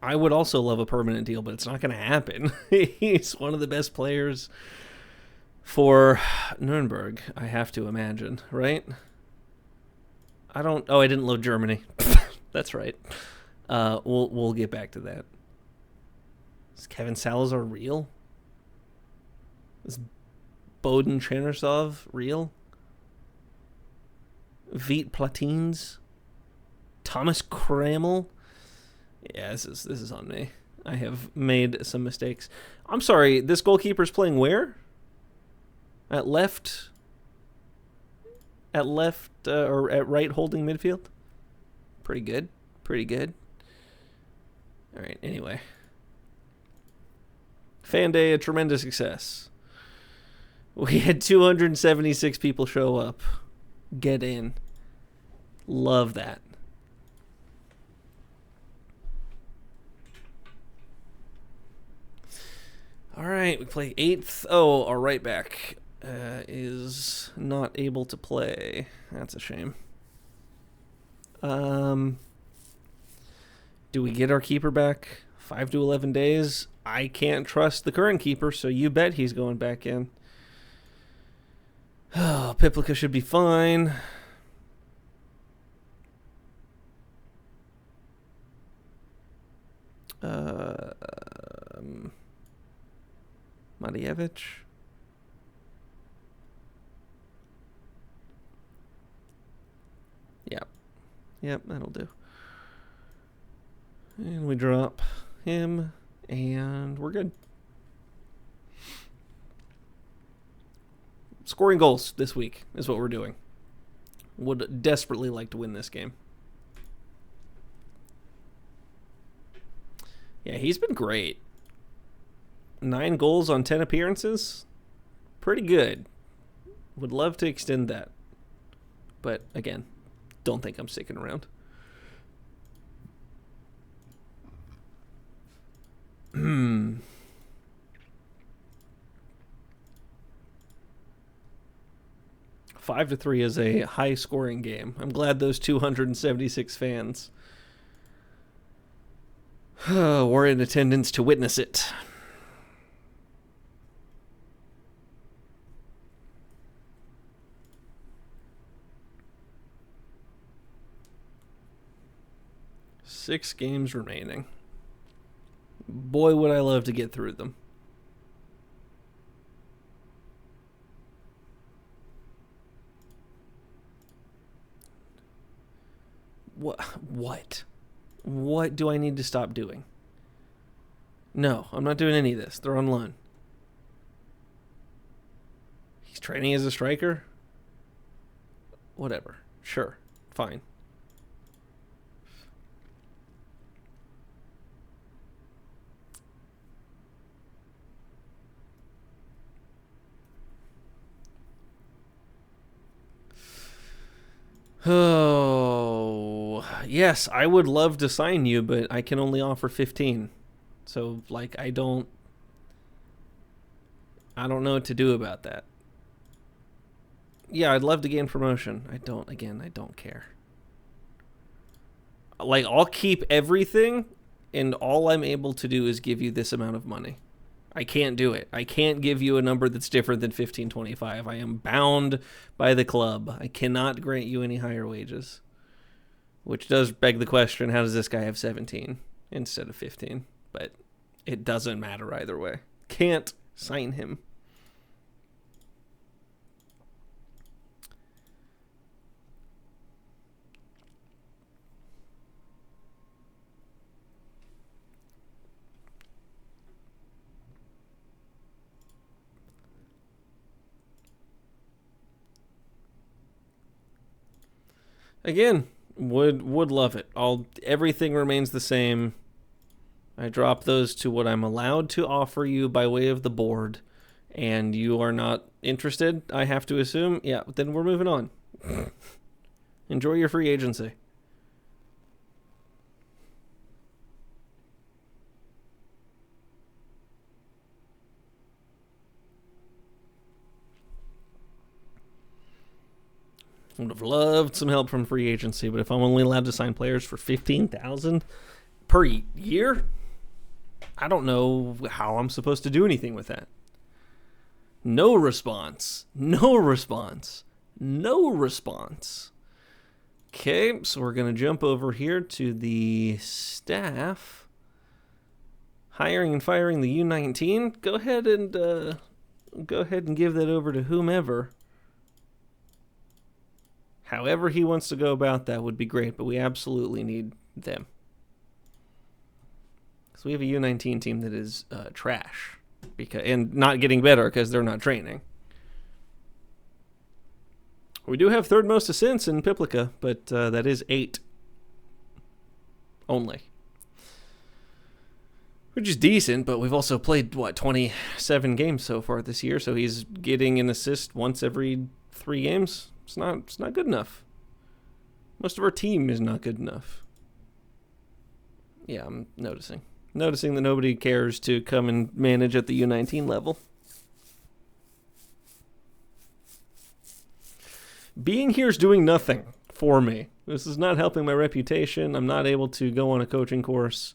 I would also love a permanent deal, but it's not going to happen. He's one of the best players for Nuremberg, I have to imagine, right? I didn't load Germany. That's right. We'll get back to that. Is Kevin Salazar real? Is Boden Chernisov real? Veit Platines? Thomas Kramel? Yeah, this is on me. I have made some mistakes. I'm sorry, this goalkeeper's playing where? At left? At left or at right holding midfield? Pretty good. Pretty good. All right, anyway. Fan day, a tremendous success. We had 276 people show up. Get in. Love that. All right, we play 8th. Oh, our right back is not able to play. That's a shame. Do we get our keeper back? 5 to 11 days. I can't trust the current keeper, so you bet he's going back in. Oh, Piplica should be fine. Matievich. Yep, that'll do. And we drop him, and we're good. Scoring goals this week is what we're doing. Would desperately like to win this game. Yeah, he's been great. 9 goals on 10 appearances. Pretty good. Would love to extend that. But, again, don't think I'm sticking around. Hmm. 5-3 is a high-scoring game. I'm glad those 276 fans were in attendance to witness it. Six games remaining. Boy, would I love to get through them. What? What do I need to stop doing? No, I'm not doing any of this. They're on loan. He's training as a striker? Whatever. Sure. Fine. Oh, yes, I would love to sign you, but I can only offer 15. So, like, I don't know what to do about that. Yeah, I'd love to gain promotion. I don't care. Like, I'll keep everything, and all I'm able to do is give you this amount of money. I can't do it. I can't give you a number that's different than 1525. I am bound by the club. I cannot grant you any higher wages. Which does beg the question, how does this guy have 17 instead of 15? But it doesn't matter either way. Can't sign him. Again, would love it. Everything remains the same. I drop those to what I'm allowed to offer you by way of the board, and you are not interested, I have to assume. Yeah, then we're moving on. Enjoy your free agency. Would have loved some help from free agency, but if I'm only allowed to sign players for $15,000 per year, I don't know how I'm supposed to do anything with that. No response. No response. No response. Okay, so we're going to jump over here to the staff. Hiring and firing the U19. Go ahead and give that over to whomever. However he wants to go about that would be great, but we absolutely need them. So we have a U19 team that is trash, and not getting better because they're not training. We do have third most assists in Piplica, but that is 8 only. Which is decent, but we've also played, 27 games so far this year, so he's getting an assist once every 3 games. It's not good enough. Most of our team is not good enough. Yeah, I'm noticing that nobody cares to come and manage at the U19 level. Being here is doing nothing for me. This is not helping my reputation. I'm not able to go on a coaching course.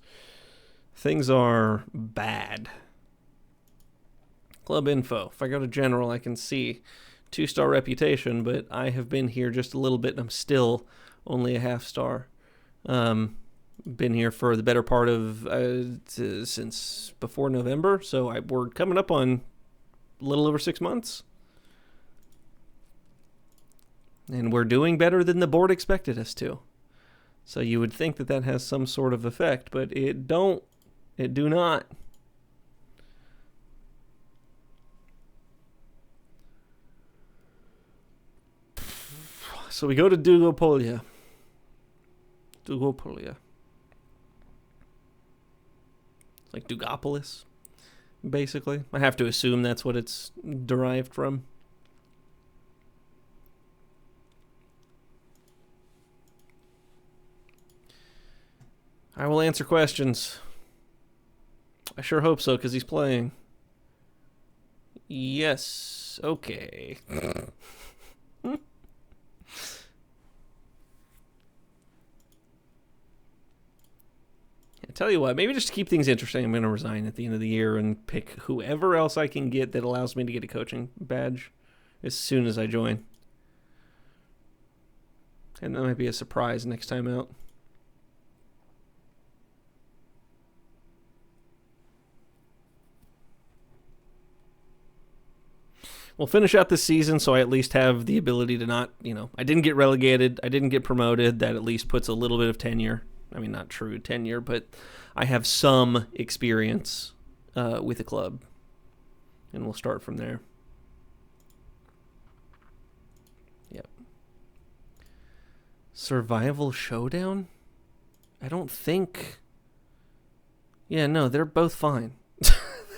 Things are bad. Club info. If I go to general, I can see 2-star reputation, but I have been here just a little bit and I'm still only a half-star. Been here for the better part of since before November, so we're coming up on a little over 6 months. And we're doing better than the board expected us to. So you would think that that has some sort of effect, but it don't. It do not. So we go to Dugopolia. Like Dugopolis, basically. I have to assume that's what it's derived from. I will answer questions. I sure hope so, because he's playing. Yes. Okay. I tell you what, maybe just to keep things interesting, I'm going to resign at the end of the year and pick whoever else I can get that allows me to get a coaching badge as soon as I join. And that might be a surprise next time out. We'll finish out this season, so I at least have the ability to not, I didn't get relegated, I didn't get promoted. That at least puts a little bit of tenure. I mean, not true tenure, but I have some experience with the club. And we'll start from there. Yep. Survival Showdown? I don't think... Yeah, no, they're both fine.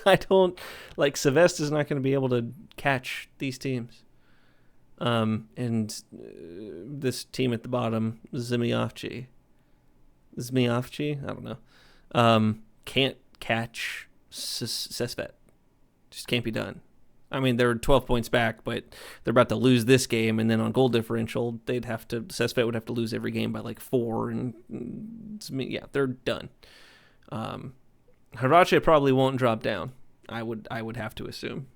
I don't... Like, Sevest is not going to be able to catch these teams. And this team at the bottom, Zmiovci, I don't know, can't catch Sesvet. Just can't be done. I mean, they're 12 points back, but they're about to lose this game, and then on goal differential, Sesvet would have to lose every game by like 4, and yeah, they're done. Harache probably won't drop down. I would have to assume.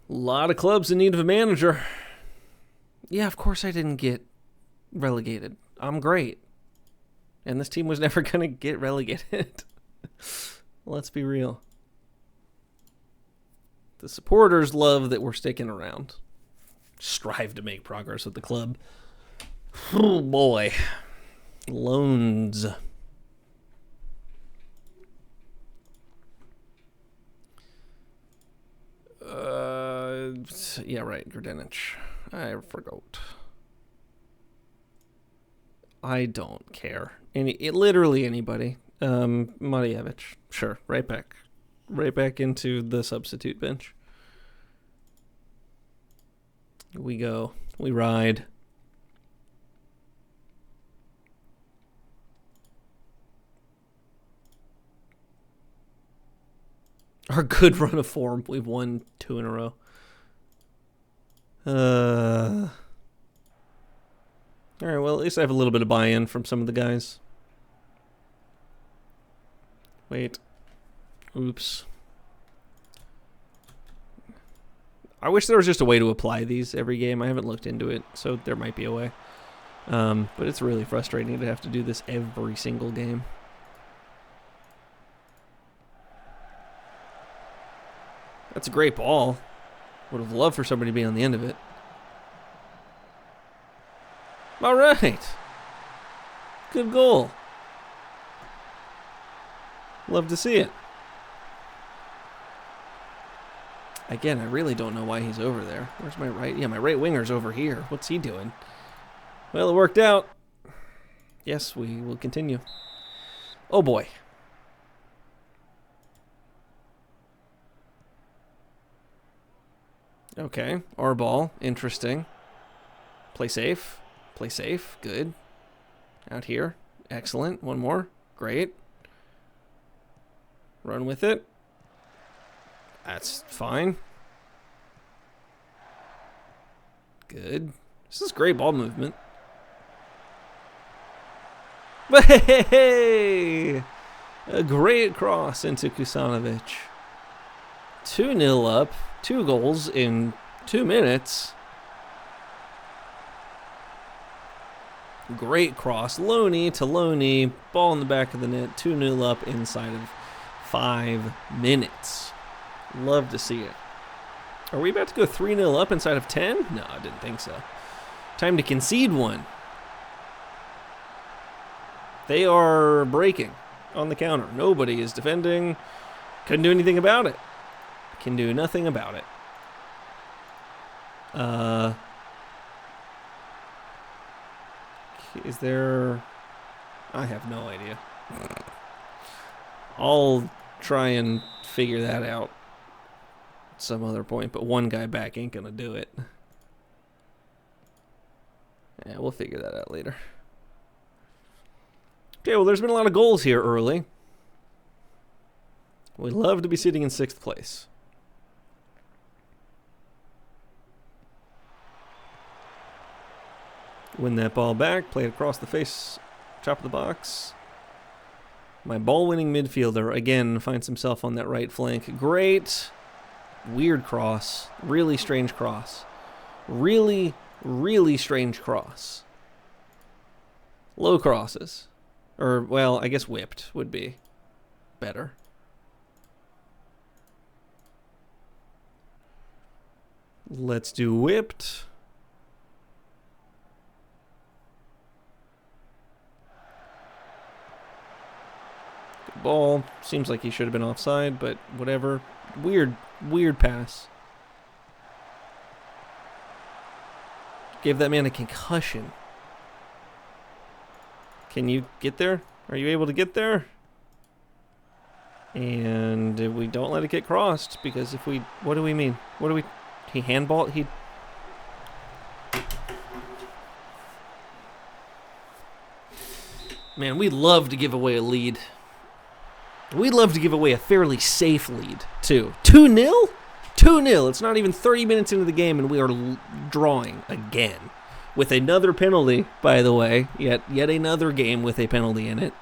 A lot of clubs in need of a manager. Yeah, of course I didn't get relegated. I'm great. And this team was never going to get relegated. Let's be real. The supporters love that we're sticking around. Strive to make progress with the club. Oh, boy. Loans. Yeah, right. Grdenich. I forgot. I don't care. Literally anybody. Marievich. Sure. Right back. Right back into the substitute bench. We go. We ride. Our good run of form. We've won 2 in a row. Alright, well, at least I have a little bit of buy-in from some of the guys. Wait. Oops. I wish there was just a way to apply these every game. I haven't looked into it, so there might be a way. But it's really frustrating to have to do this every single game. That's a great ball. Would have loved for somebody to be on the end of it. All right. Good goal. Love to see it. Again, I really don't know why he's over there. Where's my right? Yeah, my right winger's over here. What's he doing? Well, it worked out. Yes, we will continue. Oh, boy. Okay, our ball. Interesting. Play safe. Play safe. Good. Out here. Excellent. One more. Great. Run with it. That's fine. Good. This is great ball movement. Hey! A great cross into Kusanovic. 2-0 up. 2 goals in 2 minutes. Great cross. Loney to Loney. Ball in the back of the net. 2-0 up inside of 5 minutes. Love to see it. Are we about to go 3-0 up inside of 10? No, I didn't think so. Time to concede one. They are breaking on the counter. Nobody is defending. Couldn't do anything about it. Can do nothing about it. Is there... I have no idea. I'll try and figure that out at some other point, but one guy back ain't gonna do it. Yeah, we'll figure that out later. Okay, well, there's been a lot of goals here early. We love to be sitting in 6th place. Win that ball back, play it across the face, top of the box. My ball-winning midfielder, again, finds himself on that right flank. Great. Weird cross. Really strange cross. Really, really strange cross. Low crosses. Or, well, I guess whipped would be better. Let's do whipped. Good ball. Seems like he should have been offside, but whatever. Weird pass. Gave that man a concussion. Can you get there? Are you able to get there? And we don't let it get crossed, because if we... What do we mean? What do we... He handball... He... Man, we love to give away a lead. We love to give away a fairly safe lead, too. 2-0? 2-0. It's not even 30 minutes into the game, and we are drawing again. With another penalty, by the way. Yet another game with a penalty in it.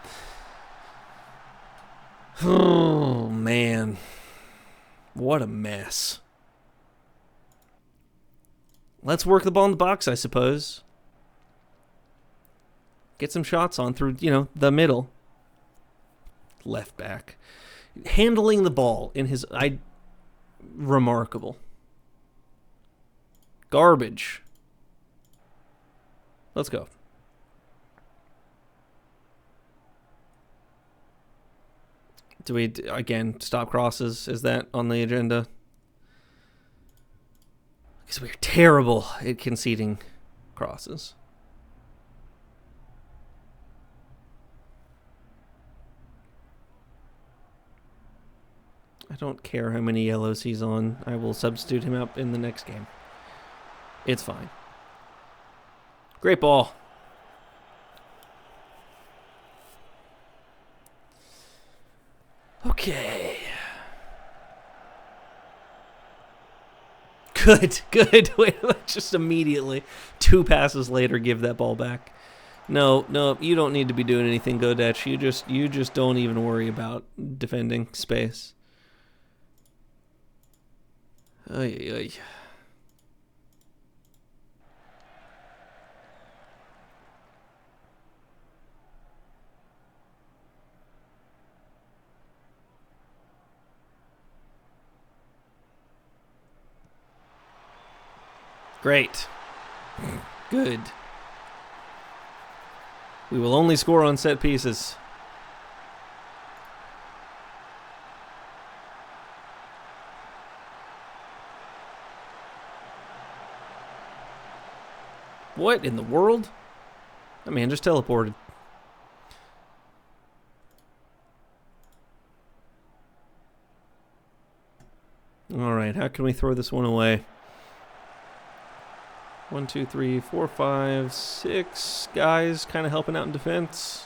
Oh, man. What a mess. Let's work the ball in the box, I suppose. Get some shots on through, the middle. Left back. Handling the ball in his... Remarkable. Garbage. Let's go. Do we, again, stop crosses? Is that on the agenda? Because we're terrible at conceding crosses. I don't care how many yellows he's on. I will substitute him out in the next game. It's fine. Great ball. Okay. Good. Wait, just immediately, 2 passes later, give that ball back. No, you don't need to be doing anything, Godech. You just don't even worry about defending space. Ay. Great. Good. We will only score on set pieces. What in the world? That man just teleported. All right, how can we throw this one away? 1, 2, 3, 4, 5, 6 guys kind of helping out in defense.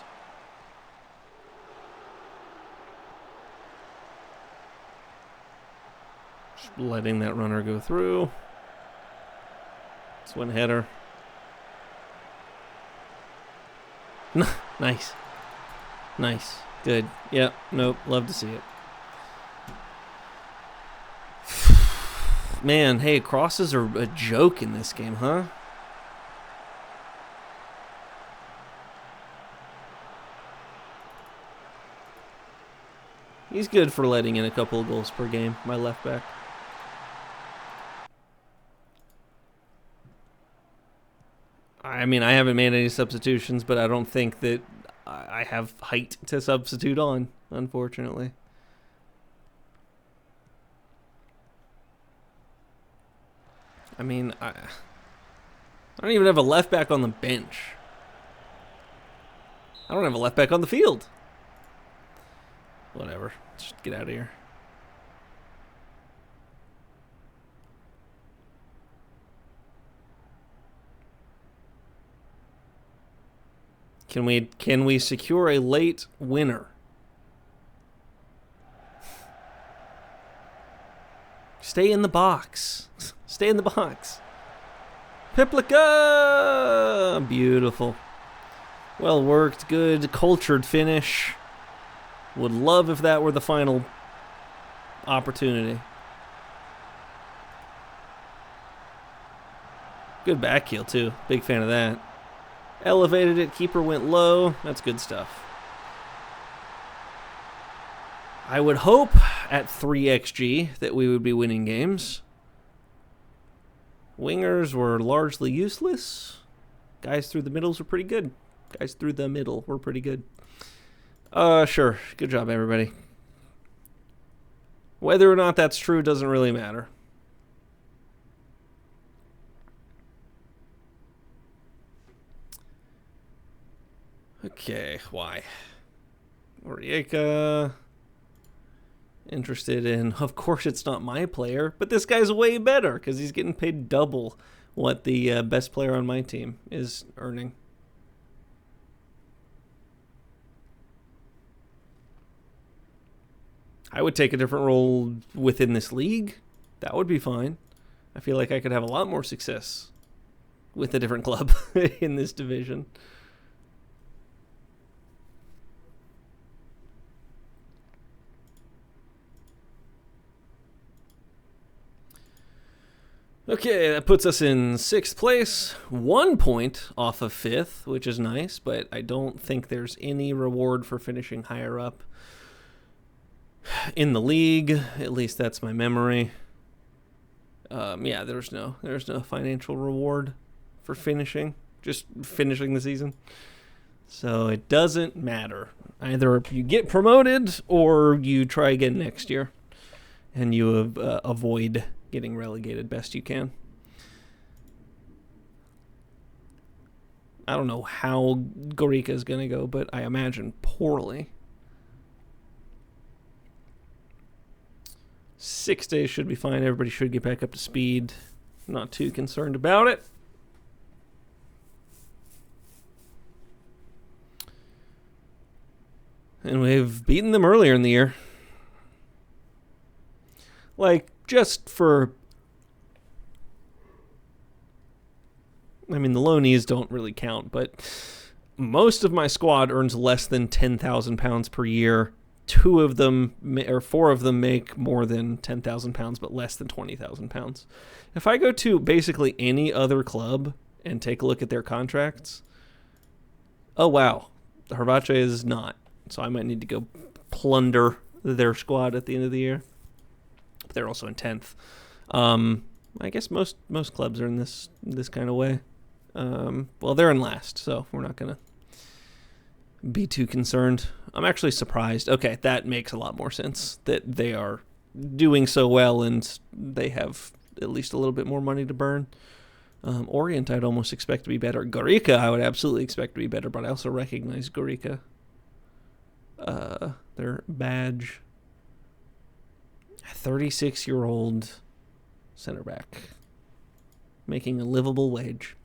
Just letting that runner go through. It's one header. Nice. Nice. Good. Yep. Nope. Love to see it. Man, hey, crosses are a joke in this game, huh? He's good for letting in a couple of goals per game, my left back. I mean, I haven't made any substitutions, but I don't think that I have height to substitute on, unfortunately. I mean, I don't even have a left back on the bench. I don't have a left back on the field. Whatever. Just get out of here. Can we secure a late winner? Stay in the box. Stay in the box. Piplica! Beautiful. Well worked. Good. Cultured finish. Would love if that were the final opportunity. Good back heel, too. Big fan of that. Elevated it. Keeper went low. That's good stuff. I would hope at 3xG that we would be winning games. Wingers were largely useless. Guys through the middles were pretty good. Guys through the middle were pretty good. Sure. Good job, everybody. Whether or not that's true doesn't really matter. Okay, why? Orieka. Interested in, of course it's not my player, but this guy's way better because he's getting paid double what the best player on my team is earning. I would take a different role within this league. That would be fine. I feel like I could have a lot more success with a different club in this division. Okay, that puts us in 6th place. 1 point off of 5th, which is nice, but I don't think there's any reward for finishing higher up in the league. At least that's my memory. Yeah, there's no financial reward for finishing, just finishing the season. So it doesn't matter. Either you get promoted or you try again next year, and you avoid getting relegated best you can. I don't know how Gorica is going to go, but I imagine poorly. 6 days should be fine. Everybody should get back up to speed. Not too concerned about it. And we've beaten them earlier in the year. Like, just for... I mean, the loanees don't really count, but most of my squad earns less than £10,000 per year. 2 of them, or 4 of them, make more than £10,000, but less than £20,000. If I go to basically any other club and take a look at their contracts, oh wow, the Hrvace is not. So I might need to go plunder their squad at the end of the year. But they're also in 10th. I guess most clubs are in this kind of way. Well, they're in last, so we're not going to be too concerned. I'm actually surprised. Okay, that makes a lot more sense that they are doing so well and they have at least a little bit more money to burn. Orient, I'd almost expect to be better. Gorica, I would absolutely expect to be better, but I also recognize Gorica. Their badge. 36-year-old center back making a livable wage.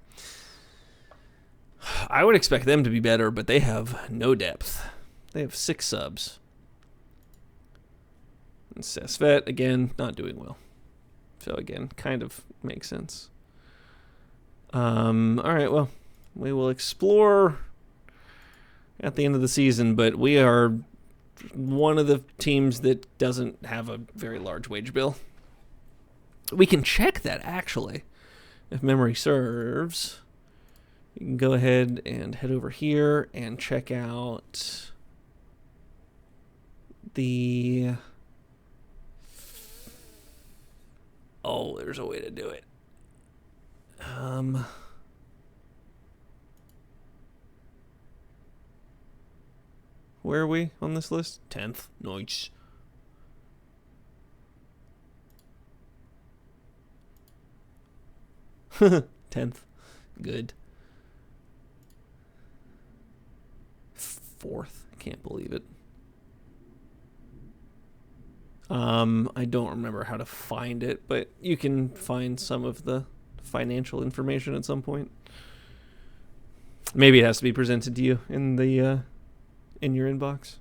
I would expect them to be better, but they have no depth. They have 6 subs. And Sesvet, again, not doing well. So again, kind of makes sense. All right, well, we will explore at the end of the season, but we are one of the teams that doesn't have a very large wage bill. We can check that, actually, if memory serves. You can go ahead and head over here and check out the... Oh, there's a way to do it. Where are we on this list? 10th. Nice. Tenth. Good. 4th. I can't believe it. I don't remember how to find it, but you can find some of the financial information at some point. Maybe it has to be presented to you in the in your inbox.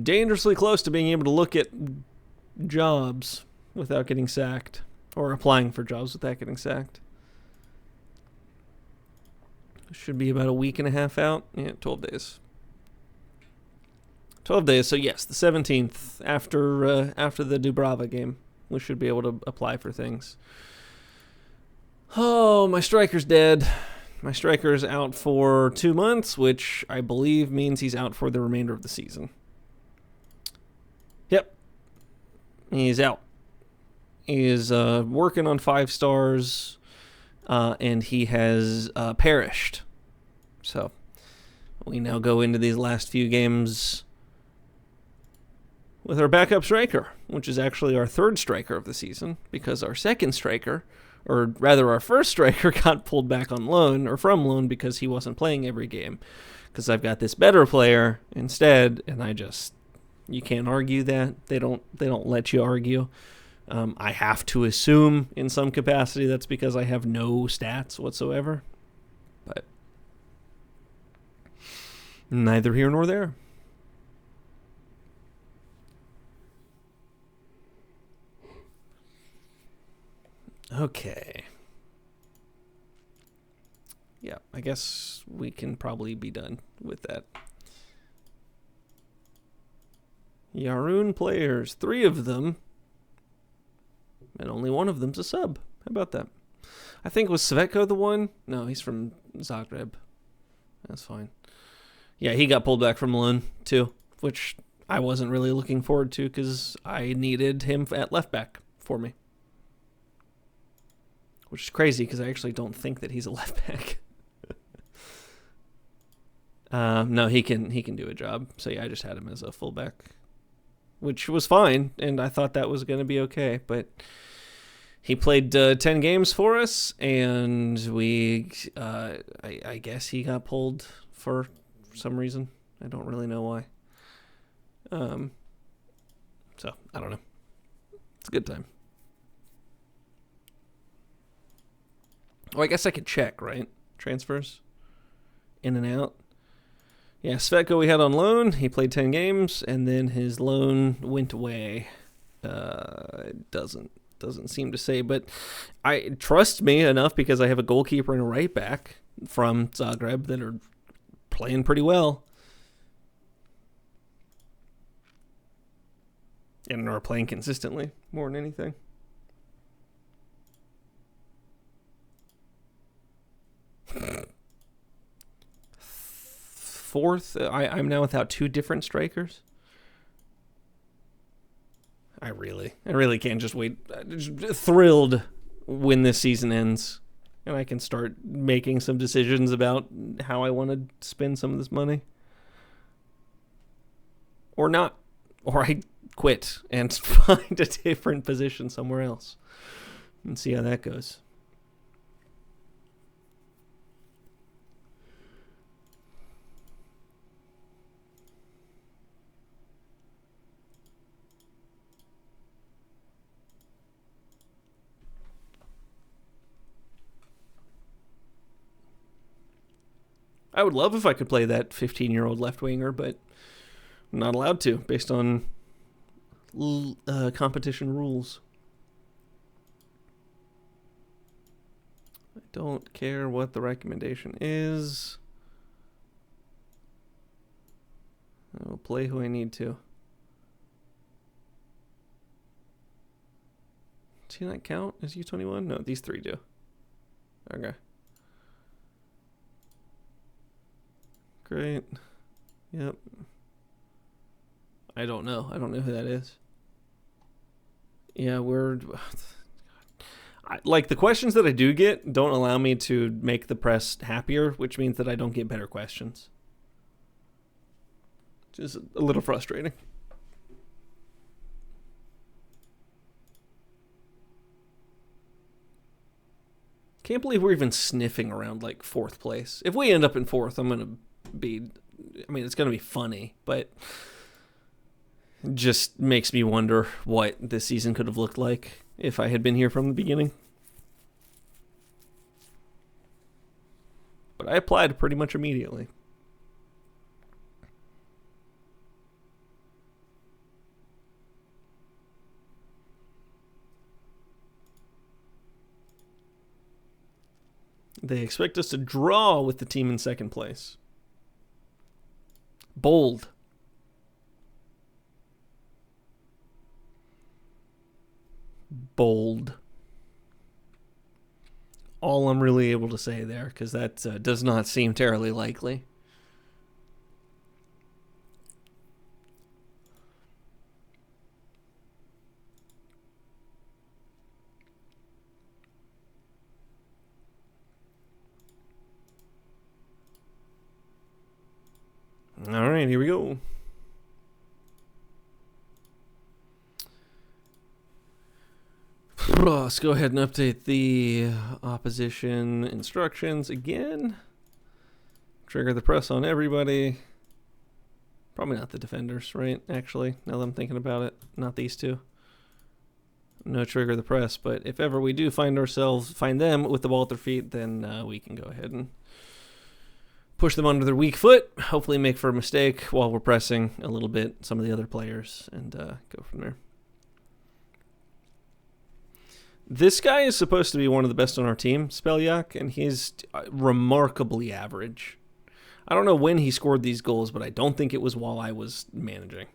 Dangerously close to being able to look at jobs without getting sacked, or applying for jobs without getting sacked. Should be about a week and a half out. Yeah, 12 days. 12 days, so yes, the 17th, after the Dubrava game, we should be able to apply for things. Oh, my striker's dead. My striker's out for 2 months, which I believe means he's out for the remainder of the season. Yep. He's out. He is working on 5 stars, and he has perished. So, we now go into these last few games with our backup striker, which is actually our 3rd striker of the season, because our 2nd striker, or rather our 1st striker, got pulled back on loan, or from loan, because he wasn't playing every game. Because I've got this better player instead, and you can't argue that. They don't let you argue. I have to assume in some capacity that's because I have no stats whatsoever. But neither here nor there. Okay. Yeah, I guess we can probably be done with that. Yaroon players, 3 of them, and only one of them's a sub. How about that? I think, was Svetko the one? No, he's from Zagreb. That's fine. Yeah, he got pulled back from loan too, which I wasn't really looking forward to because I needed him at left back for me. Which is crazy because I actually don't think that he's a left back. No, he can do a job. So yeah, I just had him as a fullback, which was fine, and I thought that was going to be okay. But he played 10 games for us, and I guess he got pulled for some reason. I don't really know why. So I don't know. It's a good time. Oh, I guess I could check, right? Transfers? In and out? Yeah, Svetko we had on loan. He played 10 games, and then his loan went away. It doesn't seem to say, but I trust me enough because I have a goalkeeper and a right back from Zagreb that are playing pretty well. And are playing consistently, more than anything. Fourth, I'm now without 2 different strikers. I really can't just wait. I'm just thrilled when this season ends and I can start making some decisions about how I want to spend some of this money. Or not. Or I quit and find a different position somewhere else and see how that goes. I would love if I could play that 15-year-old left winger, but I'm not allowed to based on competition rules. I don't care what the recommendation is. I will play who I need to. Does he not count as U21? No, these three do. Okay. Great. Yep. I don't know. I don't know who that is. Yeah, like, the questions that I do get don't allow me to make the press happier, which means that I don't get better questions. Which is a little frustrating. Can't believe we're even sniffing around, like, 4th place. If we end up in 4th, I'm going to be... I mean, it's going to be funny, but... just makes me wonder what this season could have looked like if I had been here from the beginning. But I applied pretty much immediately. They expect us to draw with the team in 2nd place. Bold. Bold. All I'm really able to say there, because that does not seem terribly likely. All right, here we go. Let's go ahead and update the opposition instructions again. Trigger the press on everybody. Probably not the defenders, right? Actually, now that I'm thinking about it, not these two. No trigger the press, but if ever we do find them with the ball at their feet, then we can go ahead and push them under their weak foot, hopefully make for a mistake while we're pressing a little bit some of the other players, and go from there. This guy is supposed to be one of the best on our team, Spelyak, and he's remarkably average. I don't know when he scored these goals, but I don't think it was while I was managing.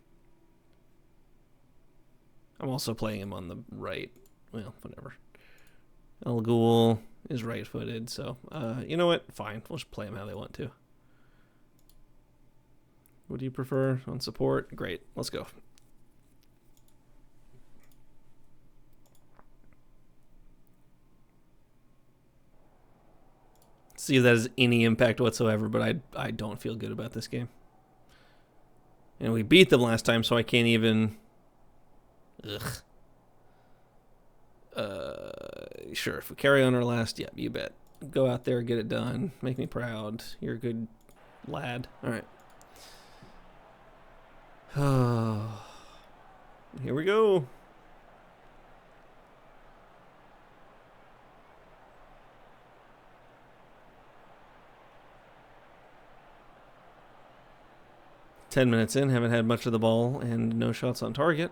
I'm also playing him on the right. Well, whatever. El Ghul is right-footed, so you know what? Fine. We'll just play them how they want to. What do you prefer on support? Great. Let's go. See if that has any impact whatsoever, but I don't feel good about this game. And we beat them last time, so I can't even... Ugh. Sure, if we carry on our last, yeah, you bet. Go out there, get it done. Make me proud. You're a good lad. All right. Here we go. Ten minutes in, haven't had much of the ball and no shots on target.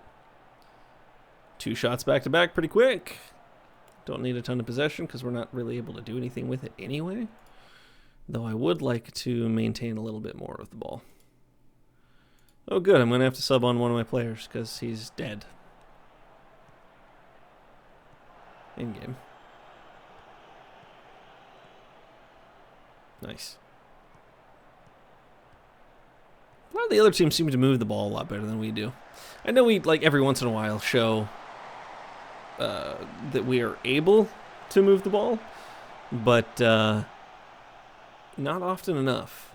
2 shots back to back pretty quick. Don't need a ton of possession because we're not really able to do anything with it anyway. Though I would like to maintain a little bit more of the ball. Oh good, I'm going to have to sub on one of my players because he's dead. In-game. Nice. A lot of the other teams seem to move the ball a lot better than we do. I know we, like, every once in a while show that we are able to move the ball, but not often enough.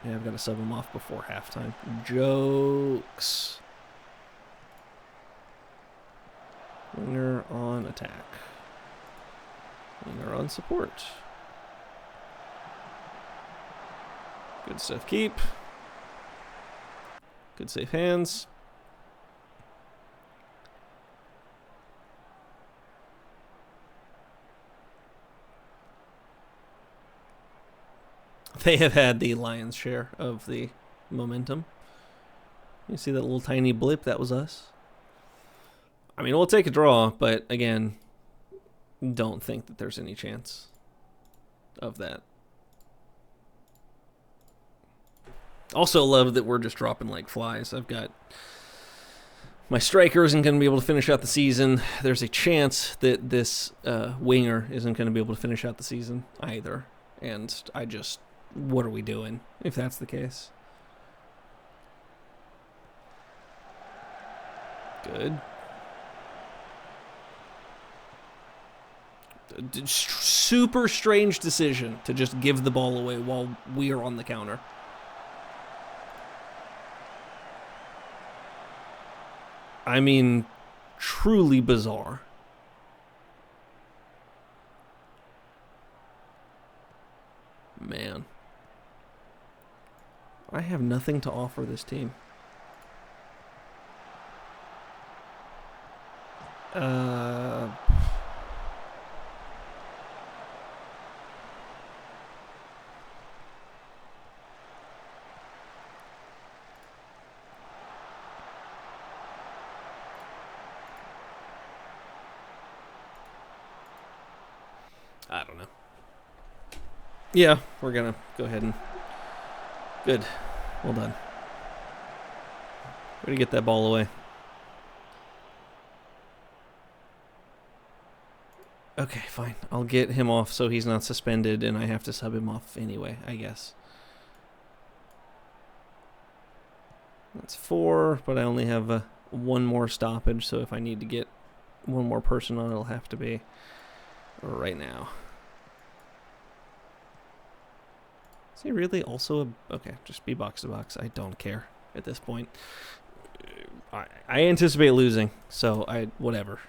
Yeah, I've got to sub him off before halftime. Jokes. Winger on attack. Winger on support. Good stuff. Keep. Good safe hands. They have had the lion's share of the momentum. You see that little tiny blip? That was us. I mean, we'll take a draw, but again, don't think that there's any chance of that. Also love that we're just dropping like flies. I've got my striker isn't going to be able to finish out the season. There's a chance that this winger isn't going to be able to finish out the season either. And what are we doing if that's the case? Good. Super strange decision to just give the ball away while we are on the counter. I mean, truly bizarre. Man. I have nothing to offer this team. I don't know. Yeah, we're going to go ahead and... Good. Well done. Way to get that ball away. Okay, fine. I'll get him off so he's not suspended and I have to sub him off anyway, I guess. That's 4, but I only have one more stoppage, so if I need to get one more person on, it'll have to be right now. Is he really also a... Okay, just be box to box. I don't care at this point. I anticipate losing, so whatever.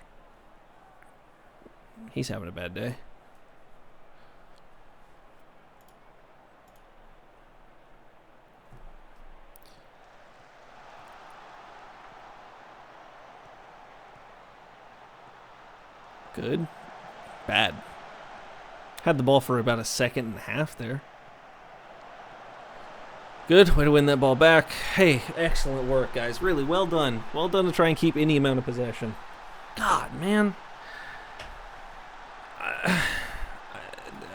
He's having a bad day. Good. Bad. Had the ball for about a second and a half there. Good. Way to win that ball back. Hey, excellent work, guys. Really, well done. Well done to try and keep any amount of possession. God, man.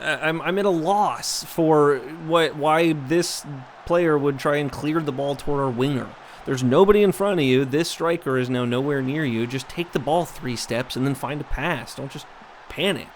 I'm at a loss for why this player would try and clear the ball toward our winger. There's nobody in front of you. This striker is now nowhere near you. Just take the ball 3 steps and then find a pass. Don't just panic.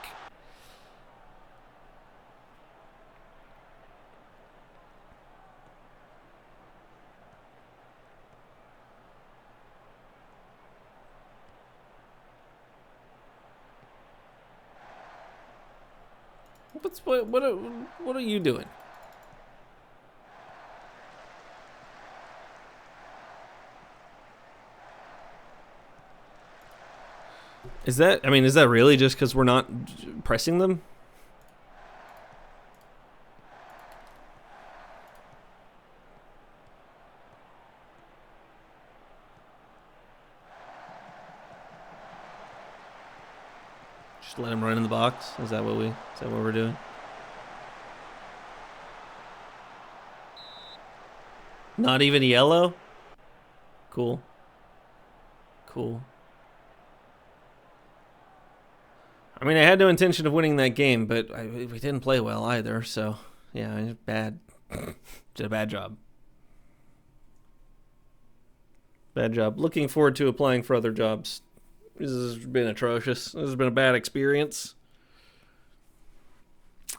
What are you doing? Is that really just because we're not pressing them? Just let him run in the box? Is that what we're doing? Not even yellow? Cool. Cool. I mean, I had no intention of winning that game, but we didn't play well either, so yeah, bad. Did a bad job. Bad job. Looking forward to applying for other jobs. This has been atrocious. This has been a bad experience.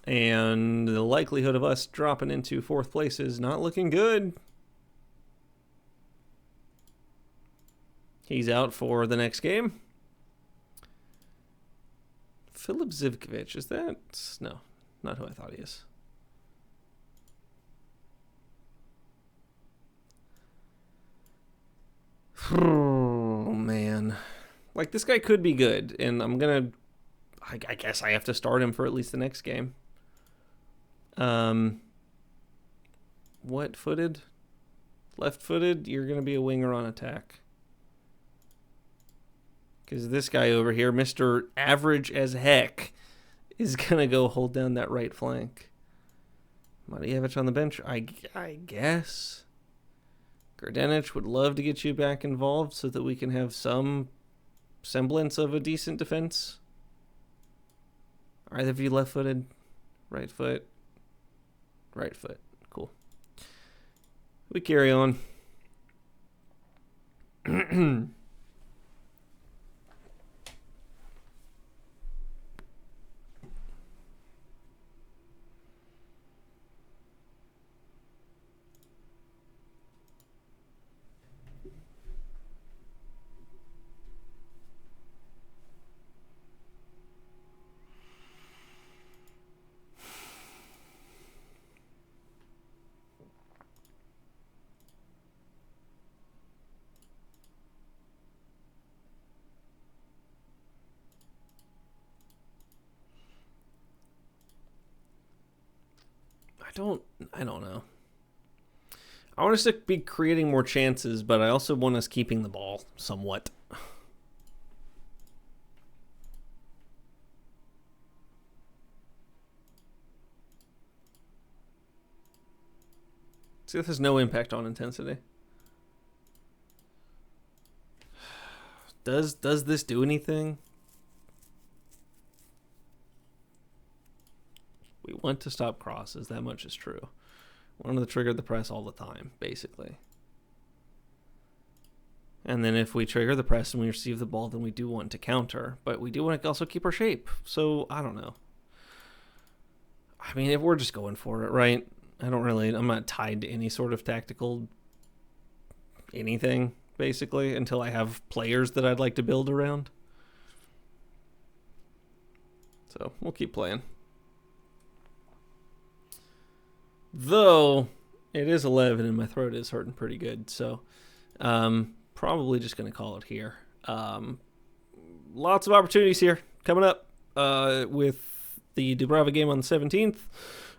And the likelihood of us dropping into 4th place is not looking good. He's out for the next game. Filip Zivkovic, is that? No, not who I thought he is. Oh, man. Like, this guy could be good, and I'm going to... I guess I have to start him for at least the next game. What-footed? Left-footed? You're going to be a winger on attack. Because this guy over here, Mr. Average as Heck, is going to go hold down that right flank. Matijevich on the bench, I guess. Grdenic would love to get you back involved so that we can have some semblance of a decent defense. Are either of you left-footed? Right foot. Right foot. Cool. We carry on. I don't know. I want us to be creating more chances, but I also want us keeping the ball somewhat. See, this has no impact on intensity. Does this do anything? We want to stop crosses. That much is true. We want to trigger the press all the time, basically. And then if we trigger the press and we receive the ball, then we do want to counter. But we do want to also keep our shape. So, I don't know. I mean, if we're just going for it, right? I'm not tied to any sort of tactical anything, basically, until I have players that I'd like to build around. So, we'll keep playing. Though, it is 11 and my throat is hurting pretty good, so probably just going to call it here. Lots of opportunities here coming up with the Dubrava game on the 17th.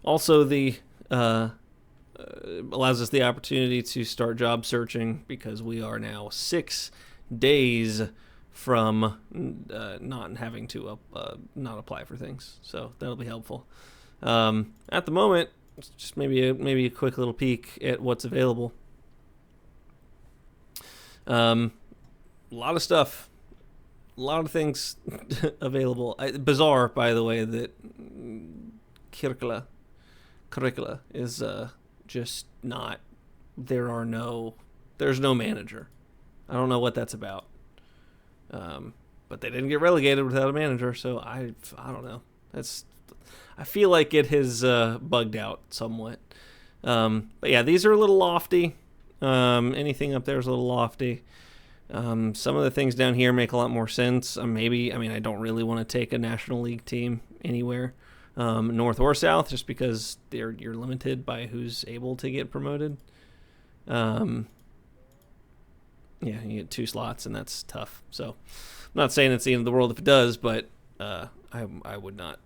Also, the allows us the opportunity to start job searching because we are now 6 days from not having to not apply for things. So that'll be helpful. At the moment, just maybe a quick little peek at what's available. A lot of stuff, a lot of things available. Bizarre, by the way, that curricula is just not. There's no manager. I don't know what that's about. But they didn't get relegated without a manager, so I don't know. I feel like it has bugged out somewhat. But yeah, these are a little lofty. Anything up there is a little lofty. Some of the things down here make a lot more sense. I don't really want to take a National League team anywhere, north or south, just because you're limited by who's able to get promoted. You get 2 slots, and that's tough. So I'm not saying it's the end of the world if it does, but I would not.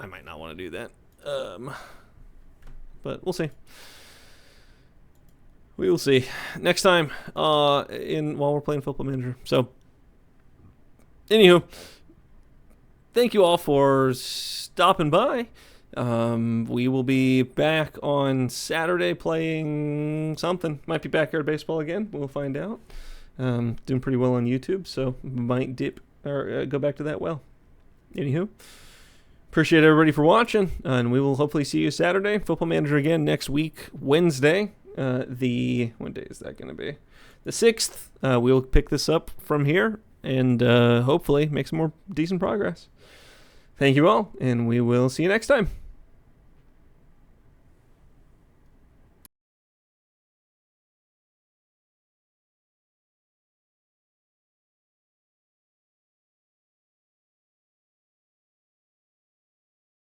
I might not want to do that. But we'll see. We will see next time while we're playing Football Manager. So, anywho, thank you all for stopping by. We will be back on Saturday playing something. Might be backyard baseball again. We'll find out. Doing pretty well on YouTube, so might dip or go back to that well. Anywho, appreciate everybody for watching, and we will hopefully see you Saturday. Football Manager again next week, Wednesday. What day is that going to be? The 6th. We'll pick this up from here and hopefully make some more decent progress. Thank you all, and we will see you next time.